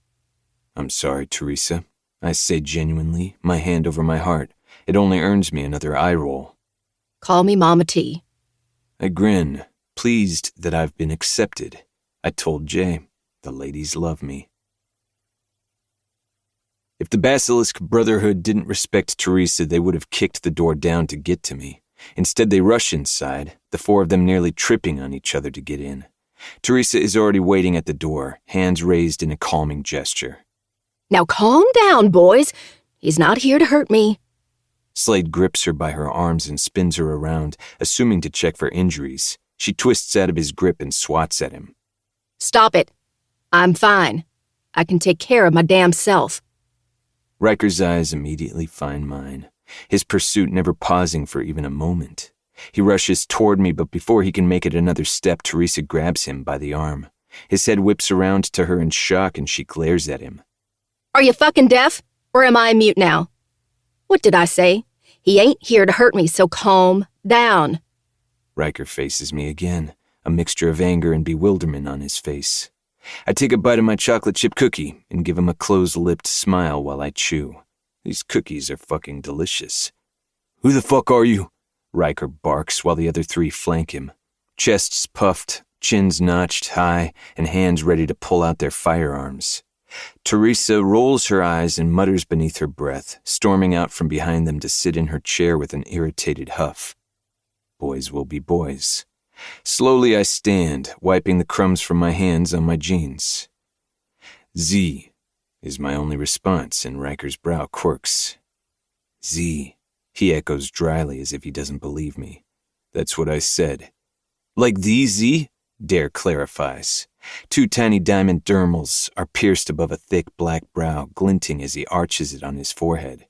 I'm sorry, Teresa. I say genuinely, my hand over my heart. It only earns me another eye roll. Call me Mama T. I grin, pleased that I've been accepted. I told Jay, the ladies love me. If the Basilisk Brotherhood didn't respect Teresa, they would have kicked the door down to get to me. Instead, they rush inside, the 4 of them nearly tripping on each other to get in. Teresa is already waiting at the door, hands raised in a calming gesture. Now calm down, boys. He's not here to hurt me. Slade grips her by her arms and spins her around, assuming to check for injuries. She twists out of his grip and swats at him. Stop it. I'm fine. I can take care of my damn self. Riker's eyes immediately find mine, his pursuit never pausing for even a moment. He rushes toward me, but before he can make it another step, Teresa grabs him by the arm. His head whips around to her in shock, and she glares at him. Are you fucking deaf? Or am I mute now? What did I say? He ain't here to hurt me, so calm down. Riker faces me again, a mixture of anger and bewilderment on his face. I take a bite of my chocolate chip cookie and give him a closed-lipped smile while I chew. These cookies are fucking delicious. "Who the fuck are you?" Riker barks while the other three flank him. Chests puffed, chins notched high, and hands ready to pull out their firearms. Teresa rolls her eyes and mutters beneath her breath, storming out from behind them to sit in her chair with an irritated huff. Boys will be boys. Slowly I stand, wiping the crumbs from my hands on my jeans. "Z," is my only response, and Riker's brow quirks. "Z," he echoes dryly as if he doesn't believe me. "That's what I said." "Like these, Z?" Dare clarifies. Two tiny diamond dermals are pierced above a thick black brow, glinting as he arches it on his forehead.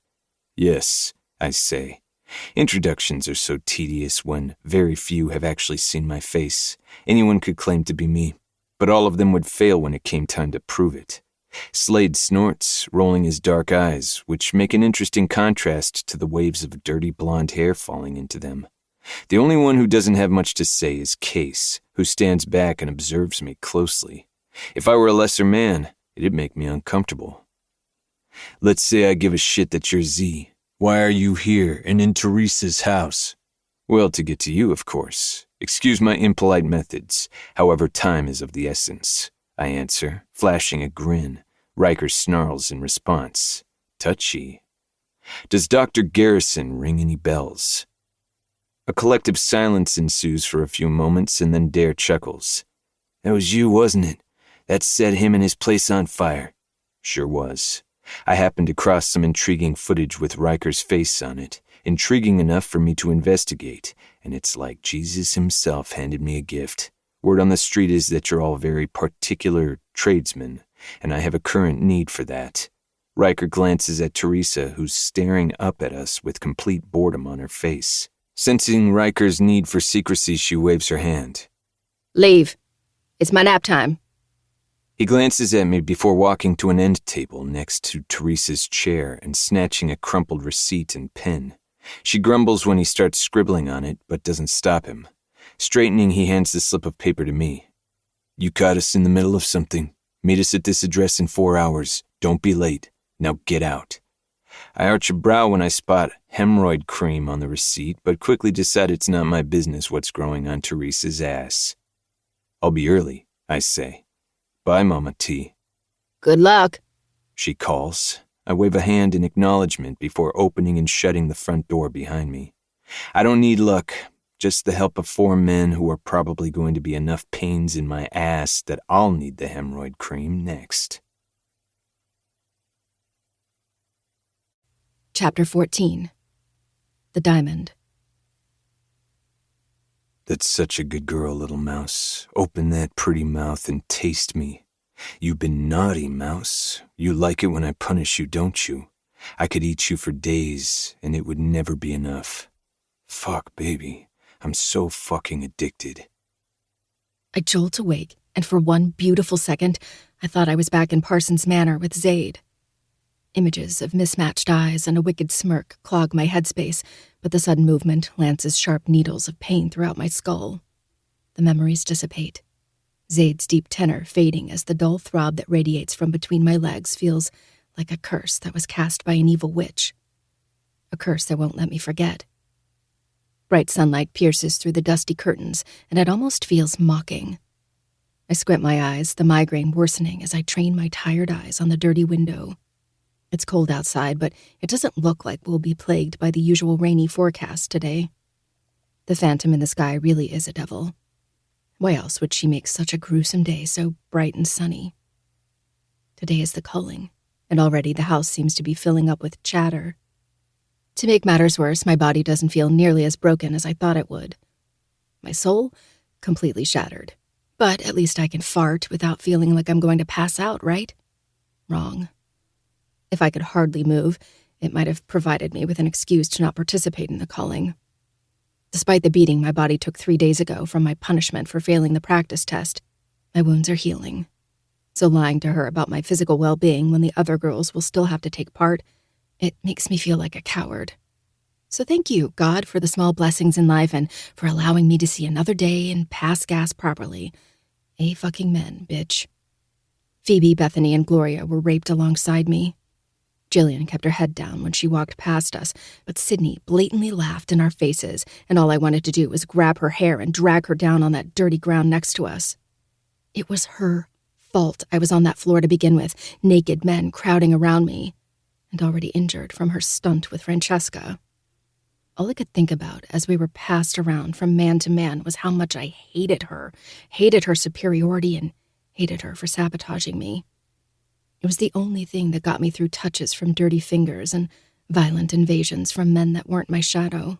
"Yes," I say. Introductions are so tedious when very few have actually seen my face. Anyone could claim to be me, but all of them would fail when it came time to prove it. Slade snorts, rolling his dark eyes, which make an interesting contrast to the waves of dirty blonde hair falling into them. The only one who doesn't have much to say is Case, who stands back and observes me closely. If I were a lesser man, it'd make me uncomfortable. "Let's say I give a shit that you're Z. Why are you here and in Teresa's house?" "Well, to get to you, of course. Excuse my impolite methods. However, time is of the essence," I answer, flashing a grin. Riker snarls in response. Touchy. Does Dr. Garrison ring any bells? A collective silence ensues for a few moments, and then Dare chuckles. "That was you, wasn't it? That set him and his place on fire." "Sure was. I happened to cross some intriguing footage with Riker's face on it, intriguing enough for me to investigate, and it's like Jesus himself handed me a gift. Word on the street is that you're all very particular tradesmen, and I have a current need for that." Riker glances at Teresa, who's staring up at us with complete boredom on her face. Sensing Riker's need for secrecy, she waves her hand. "Leave. It's my nap time." He glances at me before walking to an end table next to Teresa's chair and snatching a crumpled receipt and pen. She grumbles when he starts scribbling on it, but doesn't stop him. Straightening, he hands the slip of paper to me. "You caught us in the middle of something. Meet us at this address in 4 hours. Don't be late. Now get out." I arch a brow when I spot hemorrhoid cream on the receipt, but quickly decide it's not my business what's growing on Teresa's ass. "I'll be early," I say. "Bye, Mama T." "Good luck," she calls. I wave a hand in acknowledgement before opening and shutting the front door behind me. I don't need luck, just the help of 4 men who are probably going to be enough pains in my ass that I'll need the hemorrhoid cream next. Chapter 14. The Diamond. "That's such a good girl, little mouse. Open that pretty mouth and taste me. You've been naughty, mouse. You like it when I punish you, don't you? I could eat you for days, and it would never be enough. Fuck, baby. I'm so fucking addicted." I jolt awake, and for one beautiful second, I thought I was back in Parsons Manor with Zaid. Images of mismatched eyes and a wicked smirk clog my headspace, but the sudden movement lances sharp needles of pain throughout my skull. The memories dissipate. Zaid's deep tenor fading as the dull throb that radiates from between my legs feels like a curse that was cast by an evil witch. A curse that won't let me forget. Bright sunlight pierces through the dusty curtains, and it almost feels mocking. I squint my eyes, the migraine worsening as I train my tired eyes on the dirty window. It's cold outside, but it doesn't look like we'll be plagued by the usual rainy forecast today. The phantom in the sky really is a devil. Why else would she make such a gruesome day so bright and sunny? Today is the culling, and already the house seems to be filling up with chatter. To make matters worse, my body doesn't feel nearly as broken as I thought it would. My soul, completely shattered. But at least I can fart without feeling like I'm going to pass out, right? Wrong. If I could hardly move, it might have provided me with an excuse to not participate in the culling. Despite the beating my body took 3 days ago from my punishment for failing the practice test, my wounds are healing. So lying to her about my physical well-being when the other girls will still have to take part, it makes me feel like a coward. So thank you, God, for the small blessings in life and for allowing me to see another day and pass gas properly. Fucking-men, bitch. Phoebe, Bethany, and Gloria were raped alongside me. Jillian kept her head down when she walked past us, but Sydney blatantly laughed in our faces, and all I wanted to do was grab her hair and drag her down on that dirty ground next to us. It was her fault I was on that floor to begin with, naked men crowding around me, and already injured from her stunt with Francesca. All I could think about as we were passed around from man to man was how much I hated her superiority, and hated her for sabotaging me. It was the only thing that got me through touches from dirty fingers and violent invasions from men that weren't my shadow.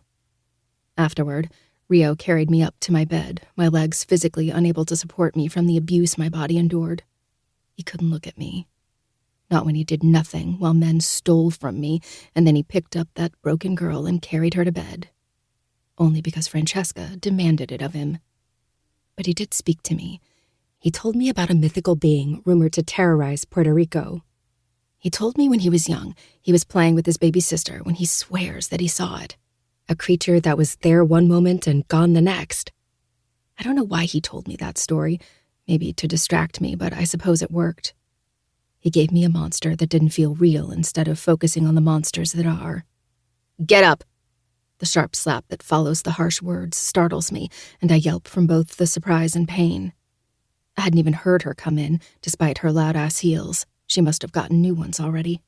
Afterward, Rio carried me up to my bed, my legs physically unable to support me from the abuse my body endured. He couldn't look at me. Not when he did nothing while men stole from me, and then he picked up that broken girl and carried her to bed. Only because Francesca demanded it of him. But he did speak to me. He told me about a mythical being rumored to terrorize Puerto Rico. He told me when he was young, he was playing with his baby sister when he swears that he saw it. A creature that was there one moment and gone the next. I don't know why he told me that story, maybe to distract me, but I suppose it worked. He gave me a monster that didn't feel real instead of focusing on the monsters that are. Get up! The sharp slap that follows the harsh words startles me, and I yelp from both the surprise and pain. I hadn't even heard her come in, despite her loud-ass heels. She must have gotten new ones already.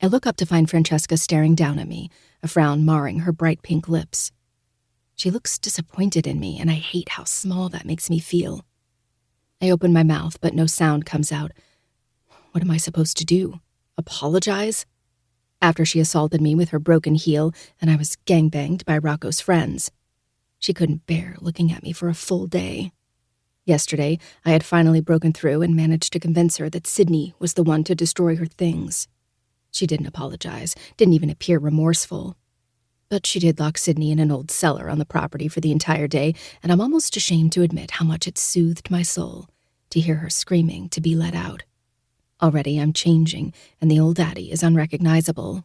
I look up to find Francesca staring down at me, a frown marring her bright pink lips. She looks disappointed in me, and I hate how small that makes me feel. I open my mouth, but no sound comes out. What am I supposed to do? Apologize? After she assaulted me with her broken heel, and I was gangbanged by Rocco's friends. She couldn't bear looking at me for a full day. Yesterday, I had finally broken through and managed to convince her that Sydney was the one to destroy her things. She didn't apologize, didn't even appear remorseful. But she did lock Sydney in an old cellar on the property for the entire day, and I'm almost ashamed to admit how much it soothed my soul to hear her screaming to be let out. Already I'm changing, and the old Addie is unrecognizable.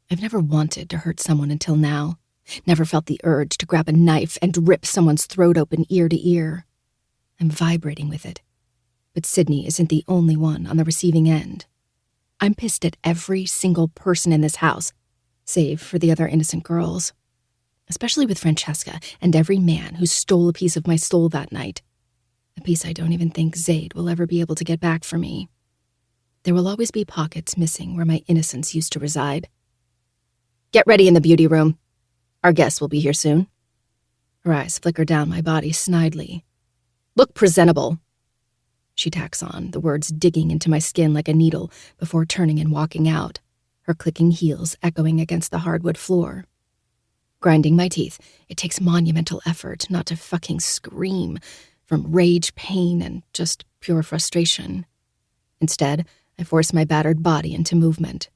I've never wanted to hurt someone until now. Never felt the urge to grab a knife and rip someone's throat open ear to ear. I'm vibrating with it. But Sydney isn't the only one on the receiving end. I'm pissed at every single person in this house, save for the other innocent girls. Especially with Francesca and every man who stole a piece of my soul that night. A piece I don't even think Zayd will ever be able to get back for me. There will always be pockets missing where my innocence used to reside. Get ready in the beauty room. Our guests will be here soon. Her eyes flicker down my body snidely. Look presentable. She tacks on, the words digging into my skin like a needle before turning and walking out, her clicking heels echoing against the hardwood floor. Grinding my teeth, it takes monumental effort not to fucking scream from rage, pain, and just pure frustration. Instead, I force my battered body into movement,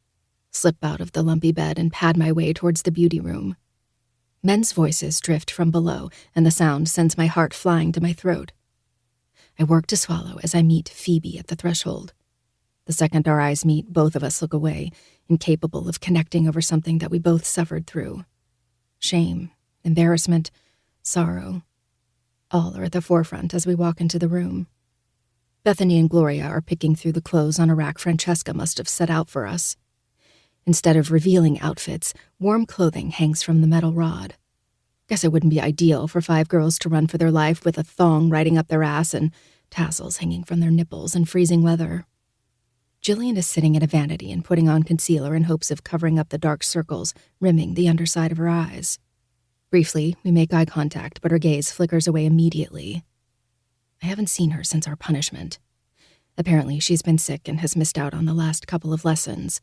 slip out of the lumpy bed and pad my way towards the beauty room. Men's voices drift from below, and the sound sends my heart flying to my throat. I work to swallow as I meet Phoebe at the threshold. The second our eyes meet, both of us look away, incapable of connecting over something that we both suffered through. Shame, embarrassment, sorrow. All are at the forefront as we walk into the room. Bethany and Gloria are picking through the clothes on a rack Francesca must have set out for us. Instead of revealing outfits, warm clothing hangs from the metal rod. Guess it wouldn't be ideal for 5 girls to run for their life with a thong riding up their ass and tassels hanging from their nipples in freezing weather. Jillian is sitting at a vanity and putting on concealer in hopes of covering up the dark circles rimming the underside of her eyes. Briefly, we make eye contact, but her gaze flickers away immediately. I haven't seen her since our punishment. Apparently, she's been sick and has missed out on the last couple of lessons.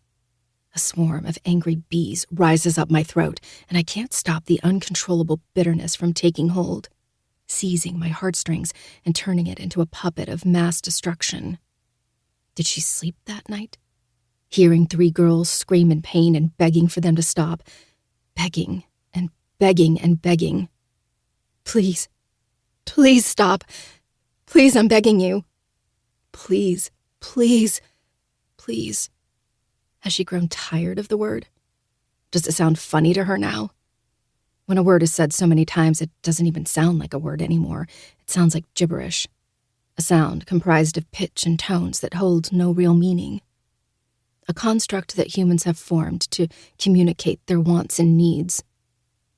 A swarm of angry bees rises up my throat, and I can't stop the uncontrollable bitterness from taking hold, seizing my heartstrings and turning it into a puppet of mass destruction. Did she sleep that night? Hearing 3 girls scream in pain and begging for them to stop. Begging and begging and begging. Please, please stop. Please, I'm begging you. Please, please, please. Has she grown tired of the word? Does it sound funny to her now? When a word is said so many times, it doesn't even sound like a word anymore. It sounds like gibberish. A sound comprised of pitch and tones that hold no real meaning. A construct that humans have formed to communicate their wants and needs.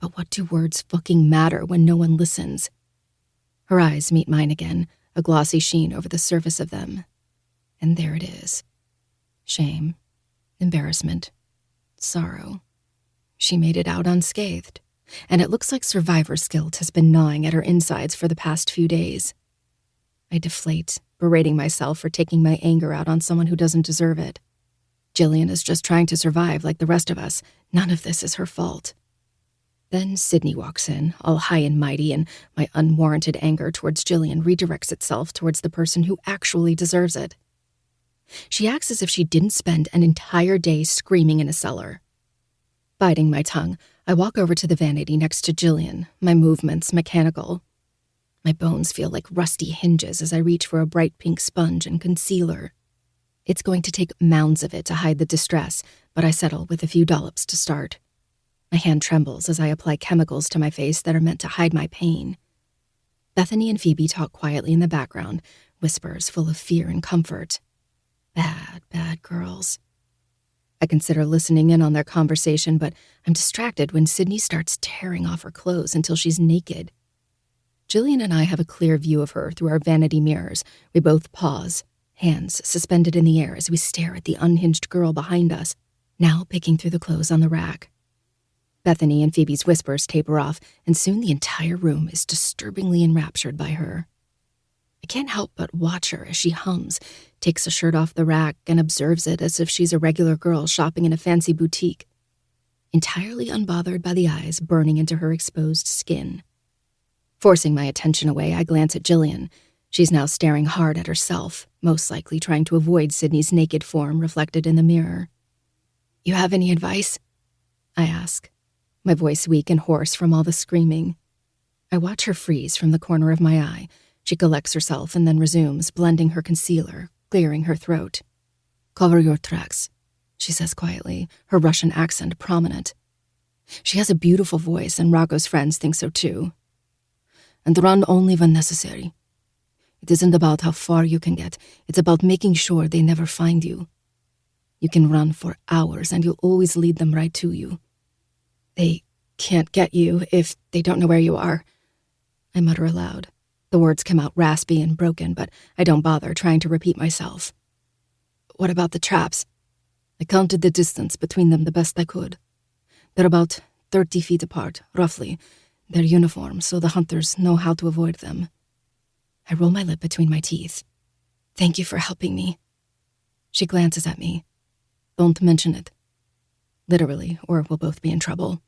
But what do words fucking matter when no one listens? Her eyes meet mine again, a glossy sheen over the surface of them. And there it is. Shame, embarrassment, sorrow. She made it out unscathed, and it looks like survivor's guilt has been gnawing at her insides for the past few days. I deflate, berating myself for taking my anger out on someone who doesn't deserve it. Jillian is just trying to survive like the rest of us. None of this is her fault. Then Sydney walks in, all high and mighty, and my unwarranted anger towards Jillian redirects itself towards the person who actually deserves it. She acts as if she didn't spend an entire day screaming in a cellar. Biting my tongue, I walk over to the vanity next to Jillian, my movements mechanical. My bones feel like rusty hinges as I reach for a bright pink sponge and concealer. It's going to take mounds of it to hide the distress, but I settle with a few dollops to start. My hand trembles as I apply chemicals to my face that are meant to hide my pain. Bethany and Phoebe talk quietly in the background, whispers full of fear and comfort. Bad, bad girls. I consider listening in on their conversation, but I'm distracted when Sydney starts tearing off her clothes until she's naked. Jillian and I have a clear view of her through our vanity mirrors. We both pause, hands suspended in the air as we stare at the unhinged girl behind us, now picking through the clothes on the rack. Bethany and Phoebe's whispers taper off, and soon the entire room is disturbingly enraptured by her. I can't help but watch her as she hums, takes a shirt off the rack, and observes it as if she's a regular girl shopping in a fancy boutique, entirely unbothered by the eyes burning into her exposed skin. Forcing my attention away, I glance at Jillian. She's now staring hard at herself, most likely trying to avoid Sydney's naked form reflected in the mirror. "You have any advice?" I ask, my voice weak and hoarse from all the screaming. I watch her freeze from the corner of my eye. She collects herself and then resumes, blending her concealer, clearing her throat. "Cover your tracks," she says quietly, her Russian accent prominent. She has a beautiful voice, and Rocco's friends think so too. "And run only when necessary. It isn't about how far you can get, it's about making sure they never find you. You can run for hours, and you'll always lead them right to you. They can't get you if they don't know where you are," I mutter aloud. The words come out raspy and broken, but I don't bother trying to repeat myself. "What about the traps?" I counted the distance between them the best I could. They're about 30 feet apart, roughly. They're uniform, so the hunters know how to avoid them. I roll my lip between my teeth. "Thank you for helping me." She glances at me. "Don't mention it." Literally, or we'll both be in trouble.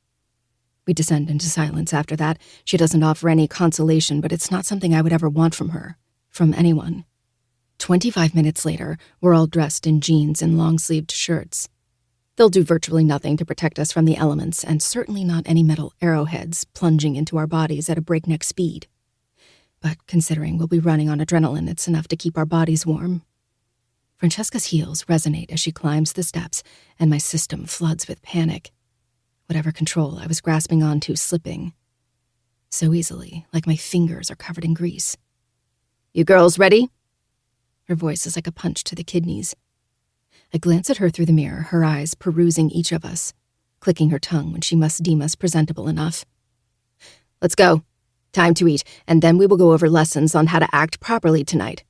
We descend into silence after that. She doesn't offer any consolation, but it's not something I would ever want from her, from anyone. 25 minutes later, we're all dressed in jeans and long-sleeved shirts. They'll do virtually nothing to protect us from the elements, and certainly not any metal arrowheads plunging into our bodies at a breakneck speed. But considering we'll be running on adrenaline, it's enough to keep our bodies warm. Francesca's heels resonate as she climbs the steps, and my system floods with panic. Whatever control I was grasping onto slipping. So easily, like my fingers are covered in grease. "You girls ready?" Her voice is like a punch to the kidneys. I glance at her through the mirror, her eyes perusing each of us, clicking her tongue when she must deem us presentable enough. "Let's go. Time to eat, and then we will go over lessons on how to act properly tonight.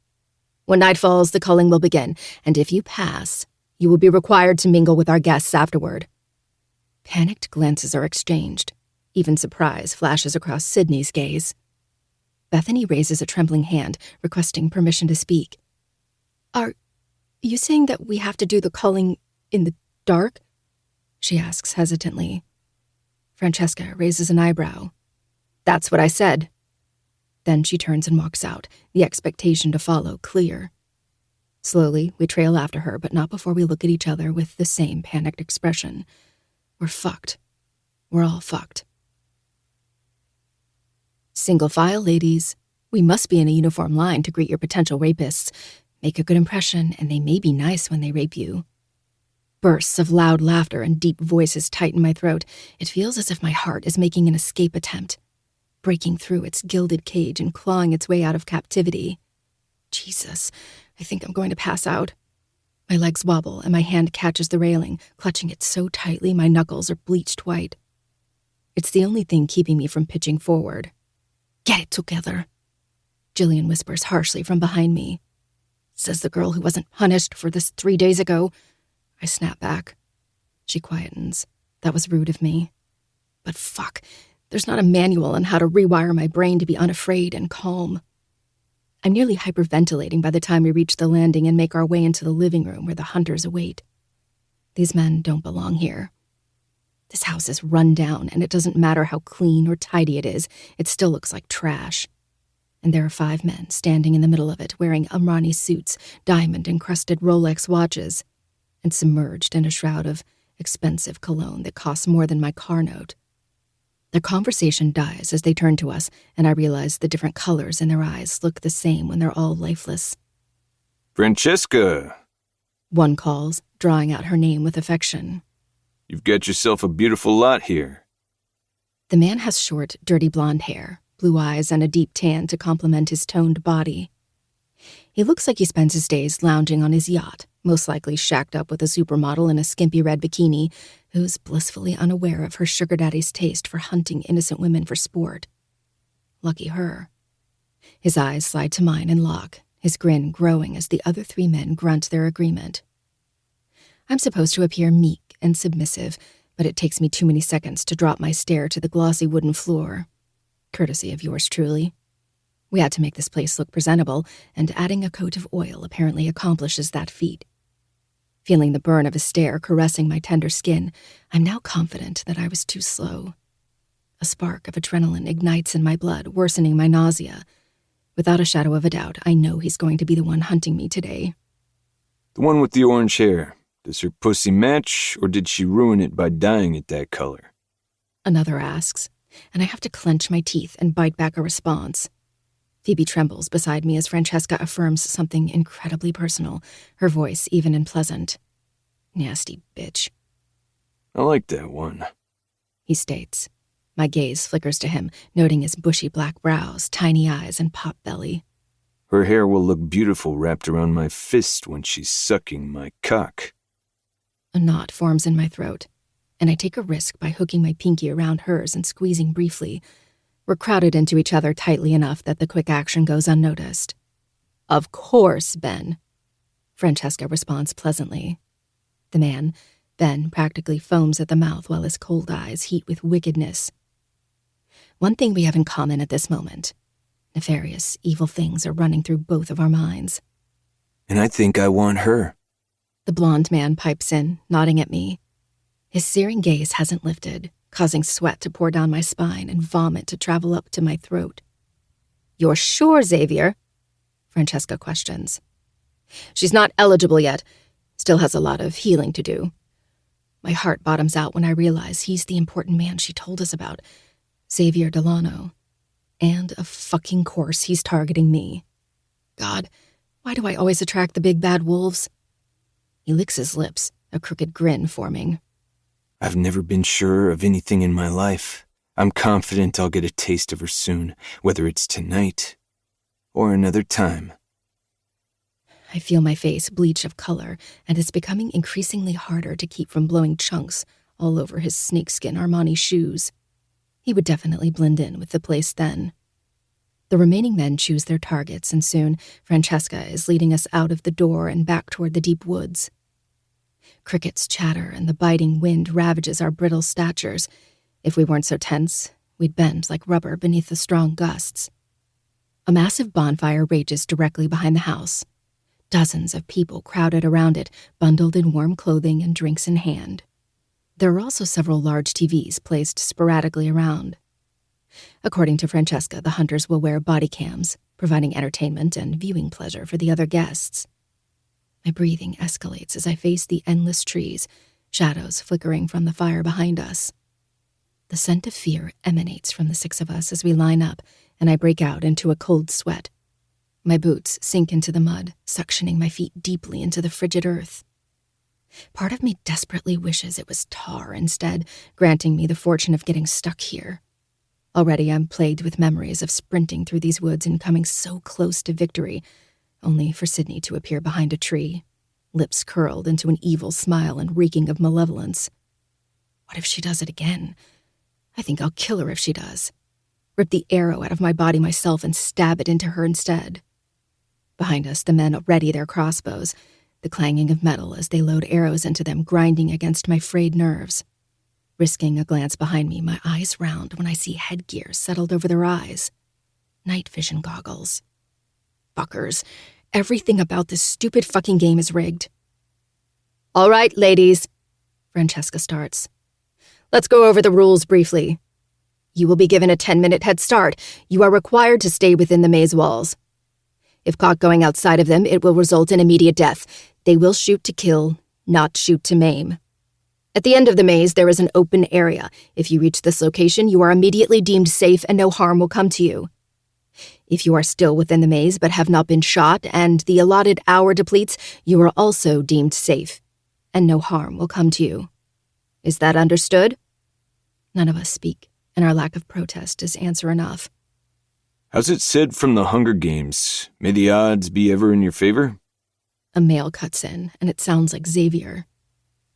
When night falls, the culling will begin, and if you pass, you will be required to mingle with our guests afterward." Panicked glances are exchanged. Even surprise flashes across Sydney's gaze. Bethany raises a trembling hand, requesting permission to speak. "Are you saying that we have to do the culling in the dark?" she asks hesitantly. Francesca raises an eyebrow. "That's what I said." Then she turns and walks out, the expectation to follow clear. Slowly, we trail after her, but not before we look at each other with the same panicked expression. We're fucked. We're all fucked. Single file, ladies. We must be in a uniform line to greet your potential rapists. Make a good impression, and they may be nice when they rape you. Bursts of loud laughter and deep voices tighten my throat. It feels as if my heart is making an escape attempt, breaking through its gilded cage and clawing its way out of captivity. Jesus, I think I'm going to pass out. My legs wobble and my hand catches the railing, clutching it so tightly my knuckles are bleached white. It's the only thing keeping me from pitching forward. Get it together, Jillian whispers harshly from behind me. Says the girl who wasn't punished for this 3 days ago. I snap back. She quietens. That was rude of me. But fuck, there's not a manual on how to rewire my brain to be unafraid and calm. I'm nearly hyperventilating by the time we reach the landing and make our way into the living room where the hunters await. These men don't belong here. This house is run down, and it doesn't matter how clean or tidy it is, it still looks like trash. And there are 5 men standing in the middle of it, wearing Armani suits, diamond-encrusted Rolex watches, and submerged in a shroud of expensive cologne that costs more than my car note. Their conversation dies as they turn to us, and I realize the different colors in their eyes look the same when they're all lifeless. Francesca, One calls, drawing out her name with affection. you've got yourself a beautiful lot here. The man has short, dirty blonde hair, blue eyes, and a deep tan to complement his toned body. He looks like he spends his days lounging on his yacht, most likely shacked up with a supermodel in a skimpy red bikini, who's blissfully unaware of her sugar daddy's taste for hunting innocent women for sport. Lucky her. His eyes slide to mine and lock, his grin growing as the other 3 men grunt their agreement. I'm supposed to appear meek and submissive, but it takes me too many seconds to drop my stare to the glossy wooden floor. Courtesy of yours truly. We had to make this place look presentable, and adding a coat of oil apparently accomplishes that feat. Feeling the burn of a stare caressing my tender skin, I'm now confident that I was too slow. A spark of adrenaline ignites in my blood, worsening my nausea. Without a shadow of a doubt, I know he's going to be the one hunting me today. The one with the orange hair. Does her pussy match, or did she ruin it by dyeing it that color? Another asks, and I have to clench my teeth and bite back a response. Phoebe trembles beside me as Francesca affirms something incredibly personal, her voice even and pleasant. Nasty bitch, I like that one. he states. My gaze flickers to him, noting his bushy black brows, tiny eyes, and pot belly. Her hair will look beautiful wrapped around my fist when she's sucking my cock. A knot forms in my throat, and I take a risk by hooking my pinky around hers and squeezing briefly. We're crowded into each other tightly enough that the quick action goes unnoticed. Of course, Ben, Francesca responds pleasantly. The man, Ben, practically foams at the mouth while his cold eyes heat with wickedness. One thing we have in common at this moment. Nefarious, evil things are running through both of our minds. And I think I want her. The blonde man pipes in, nodding at me. His searing gaze hasn't lifted, causing sweat to pour down my spine and vomit to travel up to my throat. You're sure, Xavier? Francesca questions. She's not eligible yet. Still has a lot of healing to do. My heart bottoms out when I realize he's the important man she told us about, Xavier Delano. And of fucking course he's targeting me. God, why do I always attract the big bad wolves? He licks his lips, a crooked grin forming. I've never been sure of anything in my life. I'm confident I'll get a taste of her soon, whether it's tonight or another time. I feel my face bleach of color, and it's becoming increasingly harder to keep from blowing chunks all over his snakeskin Armani shoes. He would definitely blend in with the place then. The remaining men choose their targets, and soon Francesca is leading us out of the door and back toward the deep woods. Crickets chatter, and the biting wind ravages our brittle statures. If we weren't so tense, we'd bend like rubber beneath the strong gusts. A massive bonfire rages directly behind the house. Dozens of people crowded around it, bundled in warm clothing and drinks in hand. There are also several large TVs placed sporadically around. According to Francesca, the hunters will wear body cams, providing entertainment and viewing pleasure for the other guests. My breathing escalates as I face the endless trees, shadows flickering from the fire behind us. The scent of fear emanates from the 6 of us as we line up, and I break out into a cold sweat. My boots sink into the mud, suctioning my feet deeply into the frigid earth. Part of me desperately wishes it was tar instead, granting me the fortune of getting stuck here. Already I'm plagued with memories of sprinting through these woods and coming so close to victory, only for Sydney to appear behind a tree, lips curled into an evil smile and reeking of malevolence. What if she does it again? I think I'll kill her if she does. Rip the arrow out of my body myself and stab it into her instead. Behind us, the men ready their crossbows, the clanging of metal as they load arrows into them grinding against my frayed nerves. Risking a glance behind me, my eyes round when I see headgear settled over their eyes. Night vision goggles. Fuckers. Everything about this stupid fucking game is rigged. "All right, ladies," Francesca starts. "Let's go over the rules briefly. You will be given a 10-minute head start. You are required to stay within the maze walls. If caught going outside of them, it will result in immediate death. They will shoot to kill, not shoot to maim. At the end of the maze, there is an open area. If you reach this location, you are immediately deemed safe and no harm will come to you. If you are still within the maze but have not been shot and the allotted hour depletes, you are also deemed safe and no harm will come to you. Is that understood?" None of us speak, and our lack of protest is answer enough. How's it said from the Hunger Games? May the odds be ever in your favor? A male cuts in, and it sounds like Xavier.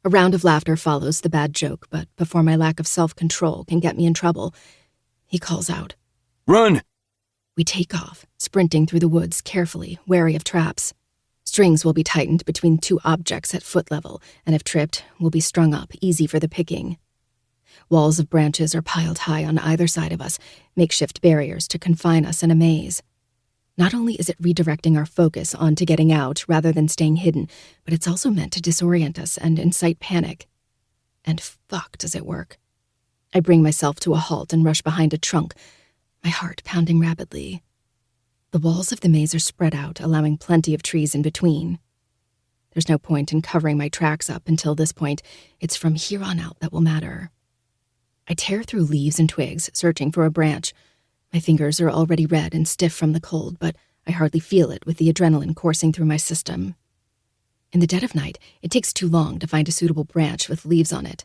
A round of laughter follows the bad joke, but before my lack of self-control can get me in trouble, he calls out, Run! We take off, sprinting through the woods carefully, wary of traps. Strings will be tightened between two objects at foot level, and if tripped, will be strung up, easy for the picking. Walls of branches are piled high on either side of us, makeshift barriers to confine us in a maze. Not only is it redirecting our focus onto getting out rather than staying hidden, but it's also meant to disorient us and incite panic. And fuck, does it work. I bring myself to a halt and rush behind a trunk, my heart pounding rapidly. The walls of the maze are spread out, allowing plenty of trees in between. There's no point in covering my tracks up until this point. It's from here on out that will matter. I tear through leaves and twigs, searching for a branch. My fingers are already red and stiff from the cold, but I hardly feel it with the adrenaline coursing through my system. In the dead of night, it takes too long to find a suitable branch with leaves on it,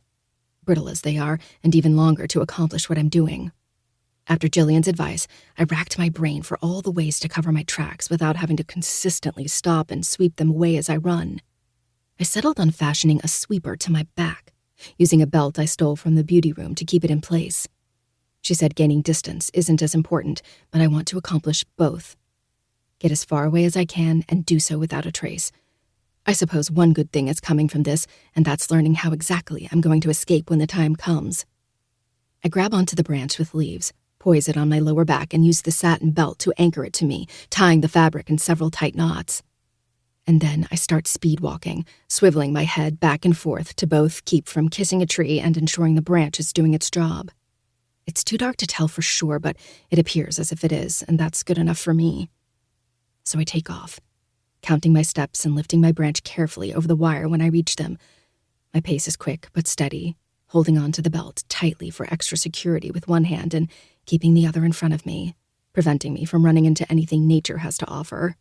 brittle as they are, and even longer to accomplish what I'm doing. After Jillian's advice, I racked my brain for all the ways to cover my tracks without having to consistently stop and sweep them away as I run. I settled on fashioning a sweeper to my back, using a belt I stole from the beauty room to keep it in place. She said gaining distance isn't as important, but I want to accomplish both. Get as far away as I can and do so without a trace. I suppose one good thing is coming from this, and that's learning how exactly I'm going to escape when the time comes. I grab onto the branch with leaves, poise it on my lower back, and use the satin belt to anchor it to me, tying the fabric in several tight knots. And then I start speed walking, swiveling my head back and forth to both keep from kissing a tree and ensuring the branch is doing its job. It's too dark to tell for sure, but it appears as if it is, and that's good enough for me. So I take off, counting my steps and lifting my branch carefully over the wire when I reach them. My pace is quick but steady, holding on to the belt tightly for extra security with one hand and keeping the other in front of me, preventing me from running into anything nature has to offer.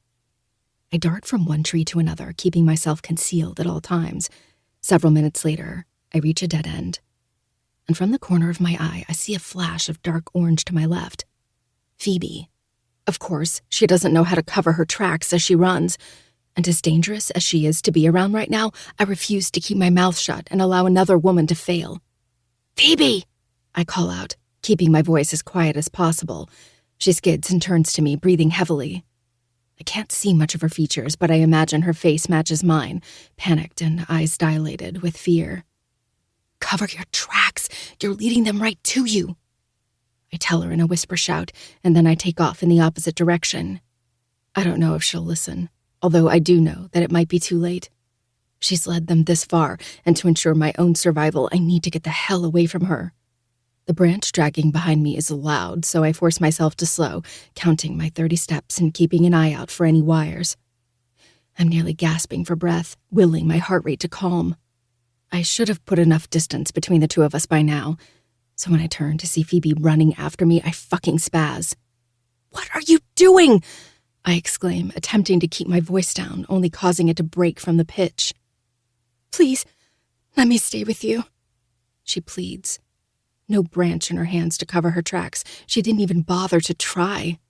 I dart from one tree to another, keeping myself concealed at all times. Several minutes later, I reach a dead end. And from the corner of my eye, I see a flash of dark orange to my left. Phoebe. Of course, she doesn't know how to cover her tracks as she runs. And as dangerous as she is to be around right now, I refuse to keep my mouth shut and allow another woman to fail. "Phoebe!" I call out, keeping my voice as quiet as possible. She skids and turns to me, breathing heavily. I can't see much of her features, but I imagine her face matches mine, panicked and eyes dilated with fear. "Cover your tracks. You're leading them right to you," I tell her in a whisper shout, and then I take off in the opposite direction. I don't know if she'll listen, although I do know that it might be too late. She's led them this far, and to ensure my own survival, I need to get the hell away from her. The branch dragging behind me is loud, so I force myself to slow, counting my 30 steps and keeping an eye out for any wires. I'm nearly gasping for breath, willing my heart rate to calm. I should have put enough distance between the two of us by now, so when I turn to see Phoebe running after me, I fucking spaz. "What are you doing?" I exclaim, attempting to keep my voice down, only causing it to break from the pitch. Please, let me stay with you. She pleads. No branch in her hands to cover her tracks. She didn't even bother to try.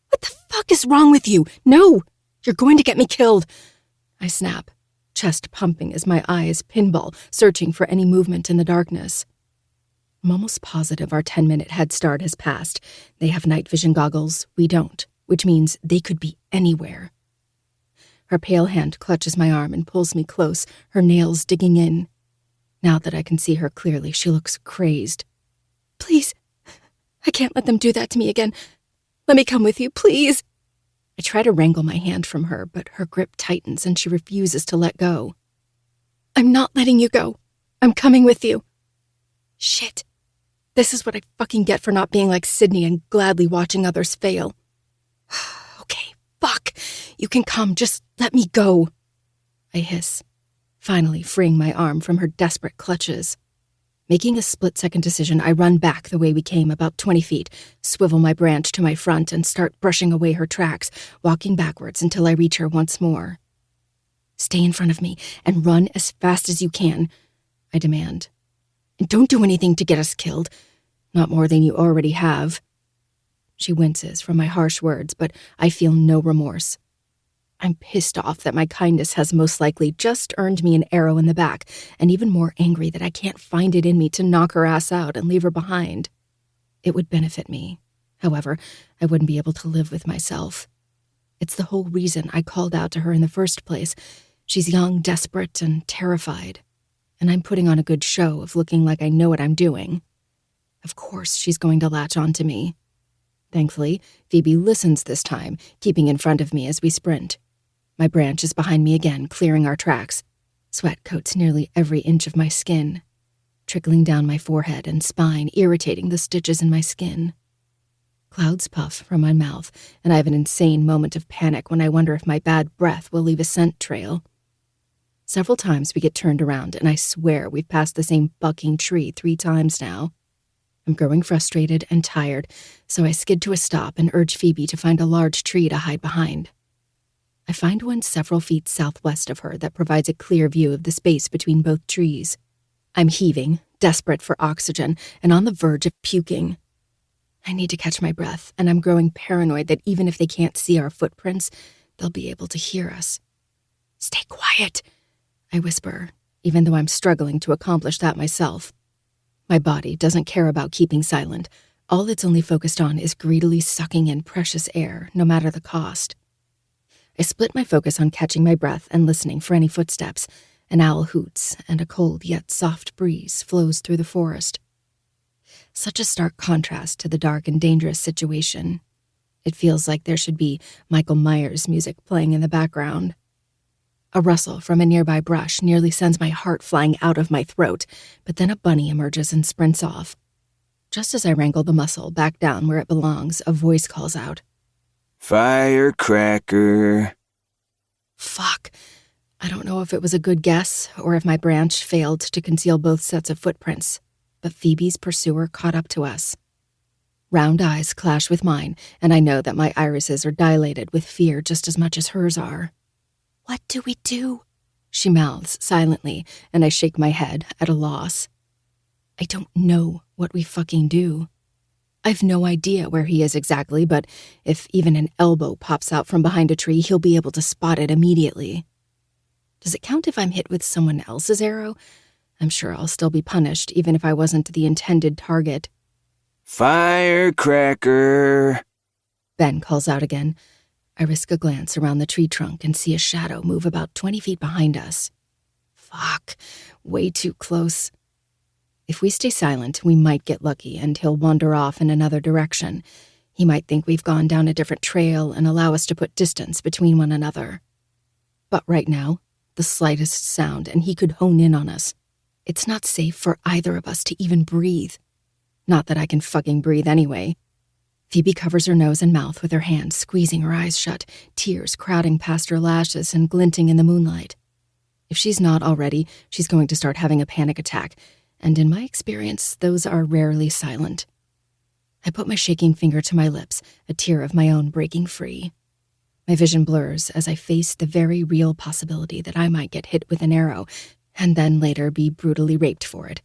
What the fuck is wrong with you? No! You're going to get me killed! I snap, chest pumping as my eyes pinball, searching for any movement in the darkness. I'm almost positive our 10-minute head start has passed. They have night vision goggles. We don't, which means they could be anywhere. Her pale hand clutches my arm and pulls me close, her nails digging in. Now that I can see her clearly, she looks crazed. Please, I can't let them do that to me again. Let me come with you, please. I try to wrangle my hand from her, but her grip tightens and she refuses to let go. I'm not letting you go. I'm coming with you. Shit. This is what I fucking get for not being like Sydney and gladly watching others fail. Okay, fuck. You can come, just let me go. I hiss, finally freeing my arm from her desperate clutches. Making a split-second decision, I run back the way we came, about 20 feet, swivel my branch to my front, and start brushing away her tracks, walking backwards until I reach her once more. Stay in front of me and run as fast as you can, I demand. And don't do anything to get us killed. Not more than you already have. She winces from my harsh words, but I feel no remorse. I'm pissed off that my kindness has most likely just earned me an arrow in the back, and even more angry that I can't find it in me to knock her ass out and leave her behind. It would benefit me. However, I wouldn't be able to live with myself. It's the whole reason I called out to her in the first place. She's young, desperate, and terrified. And I'm putting on a good show of looking like I know what I'm doing. Of course she's going to latch onto me. Thankfully, Phoebe listens this time, keeping in front of me as we sprint. My branch is behind me again, clearing our tracks. Sweat coats nearly every inch of my skin, trickling down my forehead and spine, irritating the stitches in my skin. Clouds puff from my mouth, and I have an insane moment of panic when I wonder if my bad breath will leave a scent trail. Several times we get turned around, and I swear we've passed the same fucking tree 3 times now. I'm growing frustrated and tired, so I skid to a stop and urge Phoebe to find a large tree to hide behind. I find one several feet southwest of her that provides a clear view of the space between both trees. I'm heaving, desperate for oxygen, and on the verge of puking. I need to catch my breath, and I'm growing paranoid that even if they can't see our footprints, they'll be able to hear us. Stay quiet, I whisper, even though I'm struggling to accomplish that myself. My body doesn't care about keeping silent. All it's only focused on is greedily sucking in precious air, no matter the cost. I split my focus on catching my breath and listening for any footsteps. An owl hoots, and a cold yet soft breeze flows through the forest. Such a stark contrast to the dark and dangerous situation. It feels like there should be Michael Myers music playing in the background. A rustle from a nearby brush nearly sends my heart flying out of my throat, but then a bunny emerges and sprints off. Just as I wrangle the muscle back down where it belongs, a voice calls out. Firecracker. Fuck. I don't know if it was a good guess or if my branch failed to conceal both sets of footprints, but Phoebe's pursuer caught up to us. Round eyes clash with mine, and I know that my irises are dilated with fear just as much as hers are. What do we do? She mouths silently, and I shake my head at a loss. I don't know what we fucking do. I've no idea where he is exactly, but if even an elbow pops out from behind a tree, he'll be able to spot it immediately. Does it count if I'm hit with someone else's arrow? I'm sure I'll still be punished, even if I wasn't the intended target. Firecracker. Ben calls out again. I risk a glance around the tree trunk and see a shadow move about 20 feet behind us. Fuck, way too close. If we stay silent, we might get lucky and he'll wander off in another direction. He might think we've gone down a different trail and allow us to put distance between one another. But right now, the slightest sound and he could hone in on us. It's not safe for either of us to even breathe. Not that I can fucking breathe anyway. Phoebe covers her nose and mouth with her hands, squeezing her eyes shut, tears crowding past her lashes and glinting in the moonlight. If she's not already, she's going to start having a panic attack, and in my experience, those are rarely silent. I put my shaking finger to my lips, a tear of my own breaking free. My vision blurs as I face the very real possibility that I might get hit with an arrow, and then later be brutally raped for it.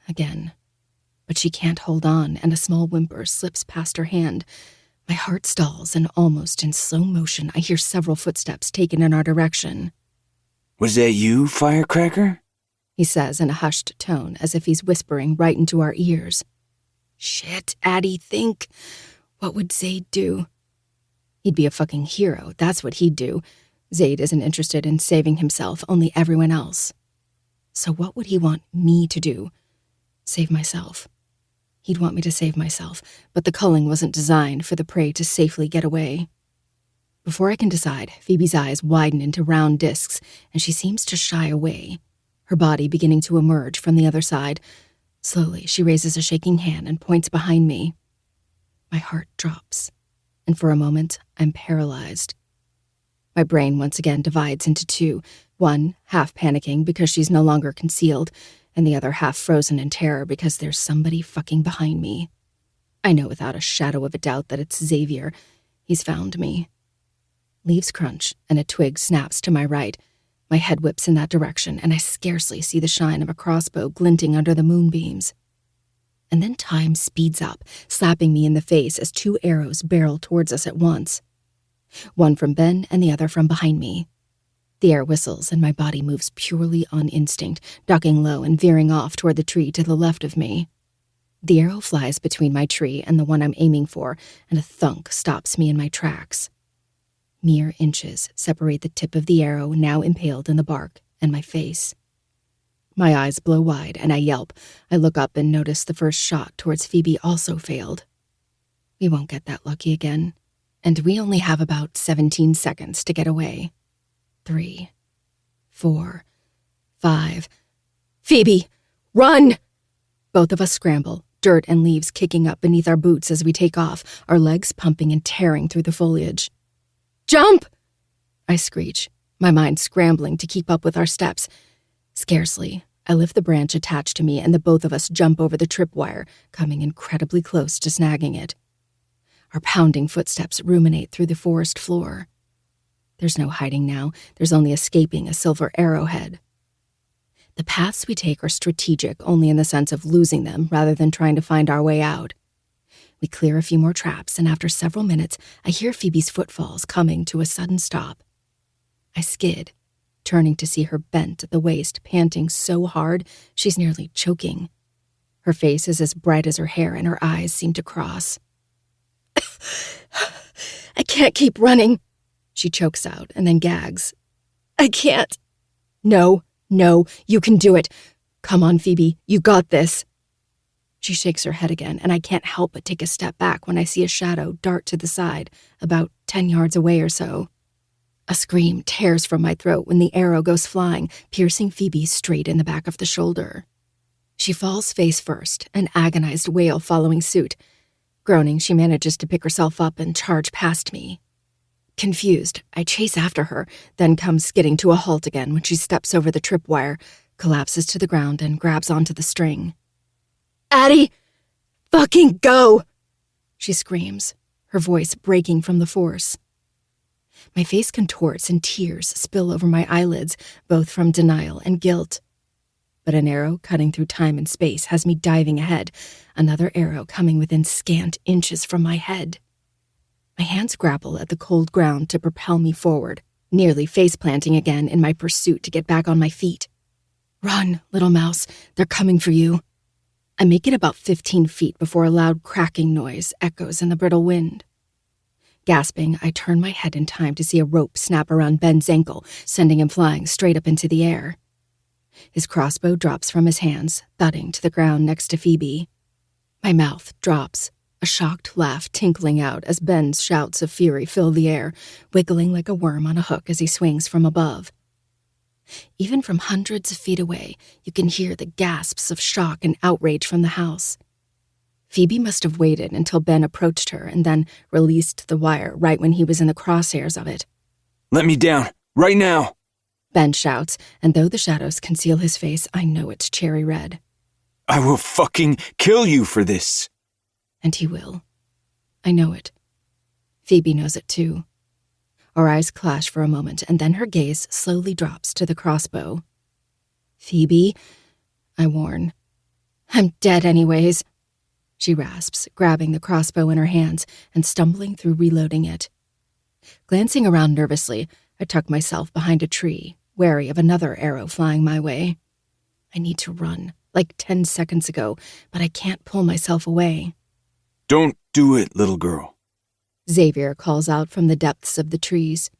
Again. But she can't hold on, and a small whimper slips past her hand. My heart stalls, and almost in slow motion, I hear several footsteps taken in our direction. Was that you, Firecracker? He says in a hushed tone, as if he's whispering right into our ears. Shit, Addie, think. What would Zayd do? He'd be a fucking hero, that's what he'd do. Zayd isn't interested in saving himself, only everyone else. So what would he want me to do? Save myself. He'd want me to save myself, but the culling wasn't designed for the prey to safely get away. Before I can decide, Phoebe's eyes widen into round discs, and she seems to shy away, her body beginning to emerge from the other side. Slowly, she raises a shaking hand and points behind me. My heart drops, and for a moment, I'm paralyzed. My brain once again divides into two, one half panicking because she's no longer concealed, and the other half frozen in terror because there's somebody fucking behind me. I know without a shadow of a doubt that it's Xavier. He's found me. Leaves crunch, and a twig snaps to my right. My head whips in that direction, and I scarcely see the shine of a crossbow glinting under the moonbeams. And then time speeds up, slapping me in the face as two arrows barrel towards us at once. One from Ben and the other from behind me. The air whistles and my body moves purely on instinct, ducking low and veering off toward the tree to the left of me. The arrow flies between my tree and the one I'm aiming for, and a thunk stops me in my tracks. Mere inches separate the tip of the arrow, now impaled in the bark, and my face. My eyes blow wide, and I yelp. I look up and notice the first shot towards Phoebe also failed. We won't get that lucky again, and we only have about 17 seconds to get away. 3, 4, 5. Phoebe, run! Both of us scramble, dirt and leaves kicking up beneath our boots as we take off, our legs pumping and tearing through the foliage. Jump! I screech, my mind scrambling to keep up with our steps. Scarcely, I lift the branch attached to me and the both of us jump over the tripwire, coming incredibly close to snagging it. Our pounding footsteps ruminate through the forest floor. There's no hiding now, there's only escaping a silver arrowhead. The paths we take are strategic only in the sense of losing them rather than trying to find our way out. We clear a few more traps, and after several minutes, I hear Phoebe's footfalls coming to a sudden stop. I skid, turning to see her bent at the waist, panting so hard she's nearly choking. Her face is as bright as her hair, and her eyes seem to cross. I can't keep running, she chokes out and then gags. I can't. No, you can do it. Come on, Phoebe, you got this. She shakes her head again, and I can't help but take a step back when I see a shadow dart to the side, about 10 yards away or so. A scream tears from my throat when the arrow goes flying, piercing Phoebe straight in the back of the shoulder. She falls face first, an agonized wail following suit. Groaning, she manages to pick herself up and charge past me. Confused, I chase after her, then come skidding to a halt again when she steps over the tripwire, collapses to the ground, and grabs onto the string. Addie, fucking go! She screams, her voice breaking from the force. My face contorts and tears spill over my eyelids, both from denial and guilt. But an arrow cutting through time and space has me diving ahead, another arrow coming within scant inches from my head. My hands grapple at the cold ground to propel me forward, nearly face-planting again in my pursuit to get back on my feet. Run, little mouse, they're coming for you. I make it about 15 feet before a loud cracking noise echoes in the brittle wind. Gasping, I turn my head in time to see a rope snap around Ben's ankle, sending him flying straight up into the air. His crossbow drops from his hands, thudding to the ground next to Phoebe. My mouth drops, a shocked laugh tinkling out as Ben's shouts of fury fill the air, wiggling like a worm on a hook as he swings from above. Even from hundreds of feet away, you can hear the gasps of shock and outrage from the house. Phoebe must have waited until Ben approached her and then released the wire right when he was in the crosshairs of it. Let me down, right now! Ben shouts, and though the shadows conceal his face, I know it's cherry red. I will fucking kill you for this! And he will. I know it. Phoebe knows it too. Our eyes clash for a moment, and then her gaze slowly drops to the crossbow. Phoebe, I warn. I'm dead anyways, she rasps, grabbing the crossbow in her hands and stumbling through reloading it. Glancing around nervously, I tuck myself behind a tree, wary of another arrow flying my way. I need to run, like 10 seconds ago, but I can't pull myself away. Don't do it, little girl. Xavier calls out from the depths of the trees.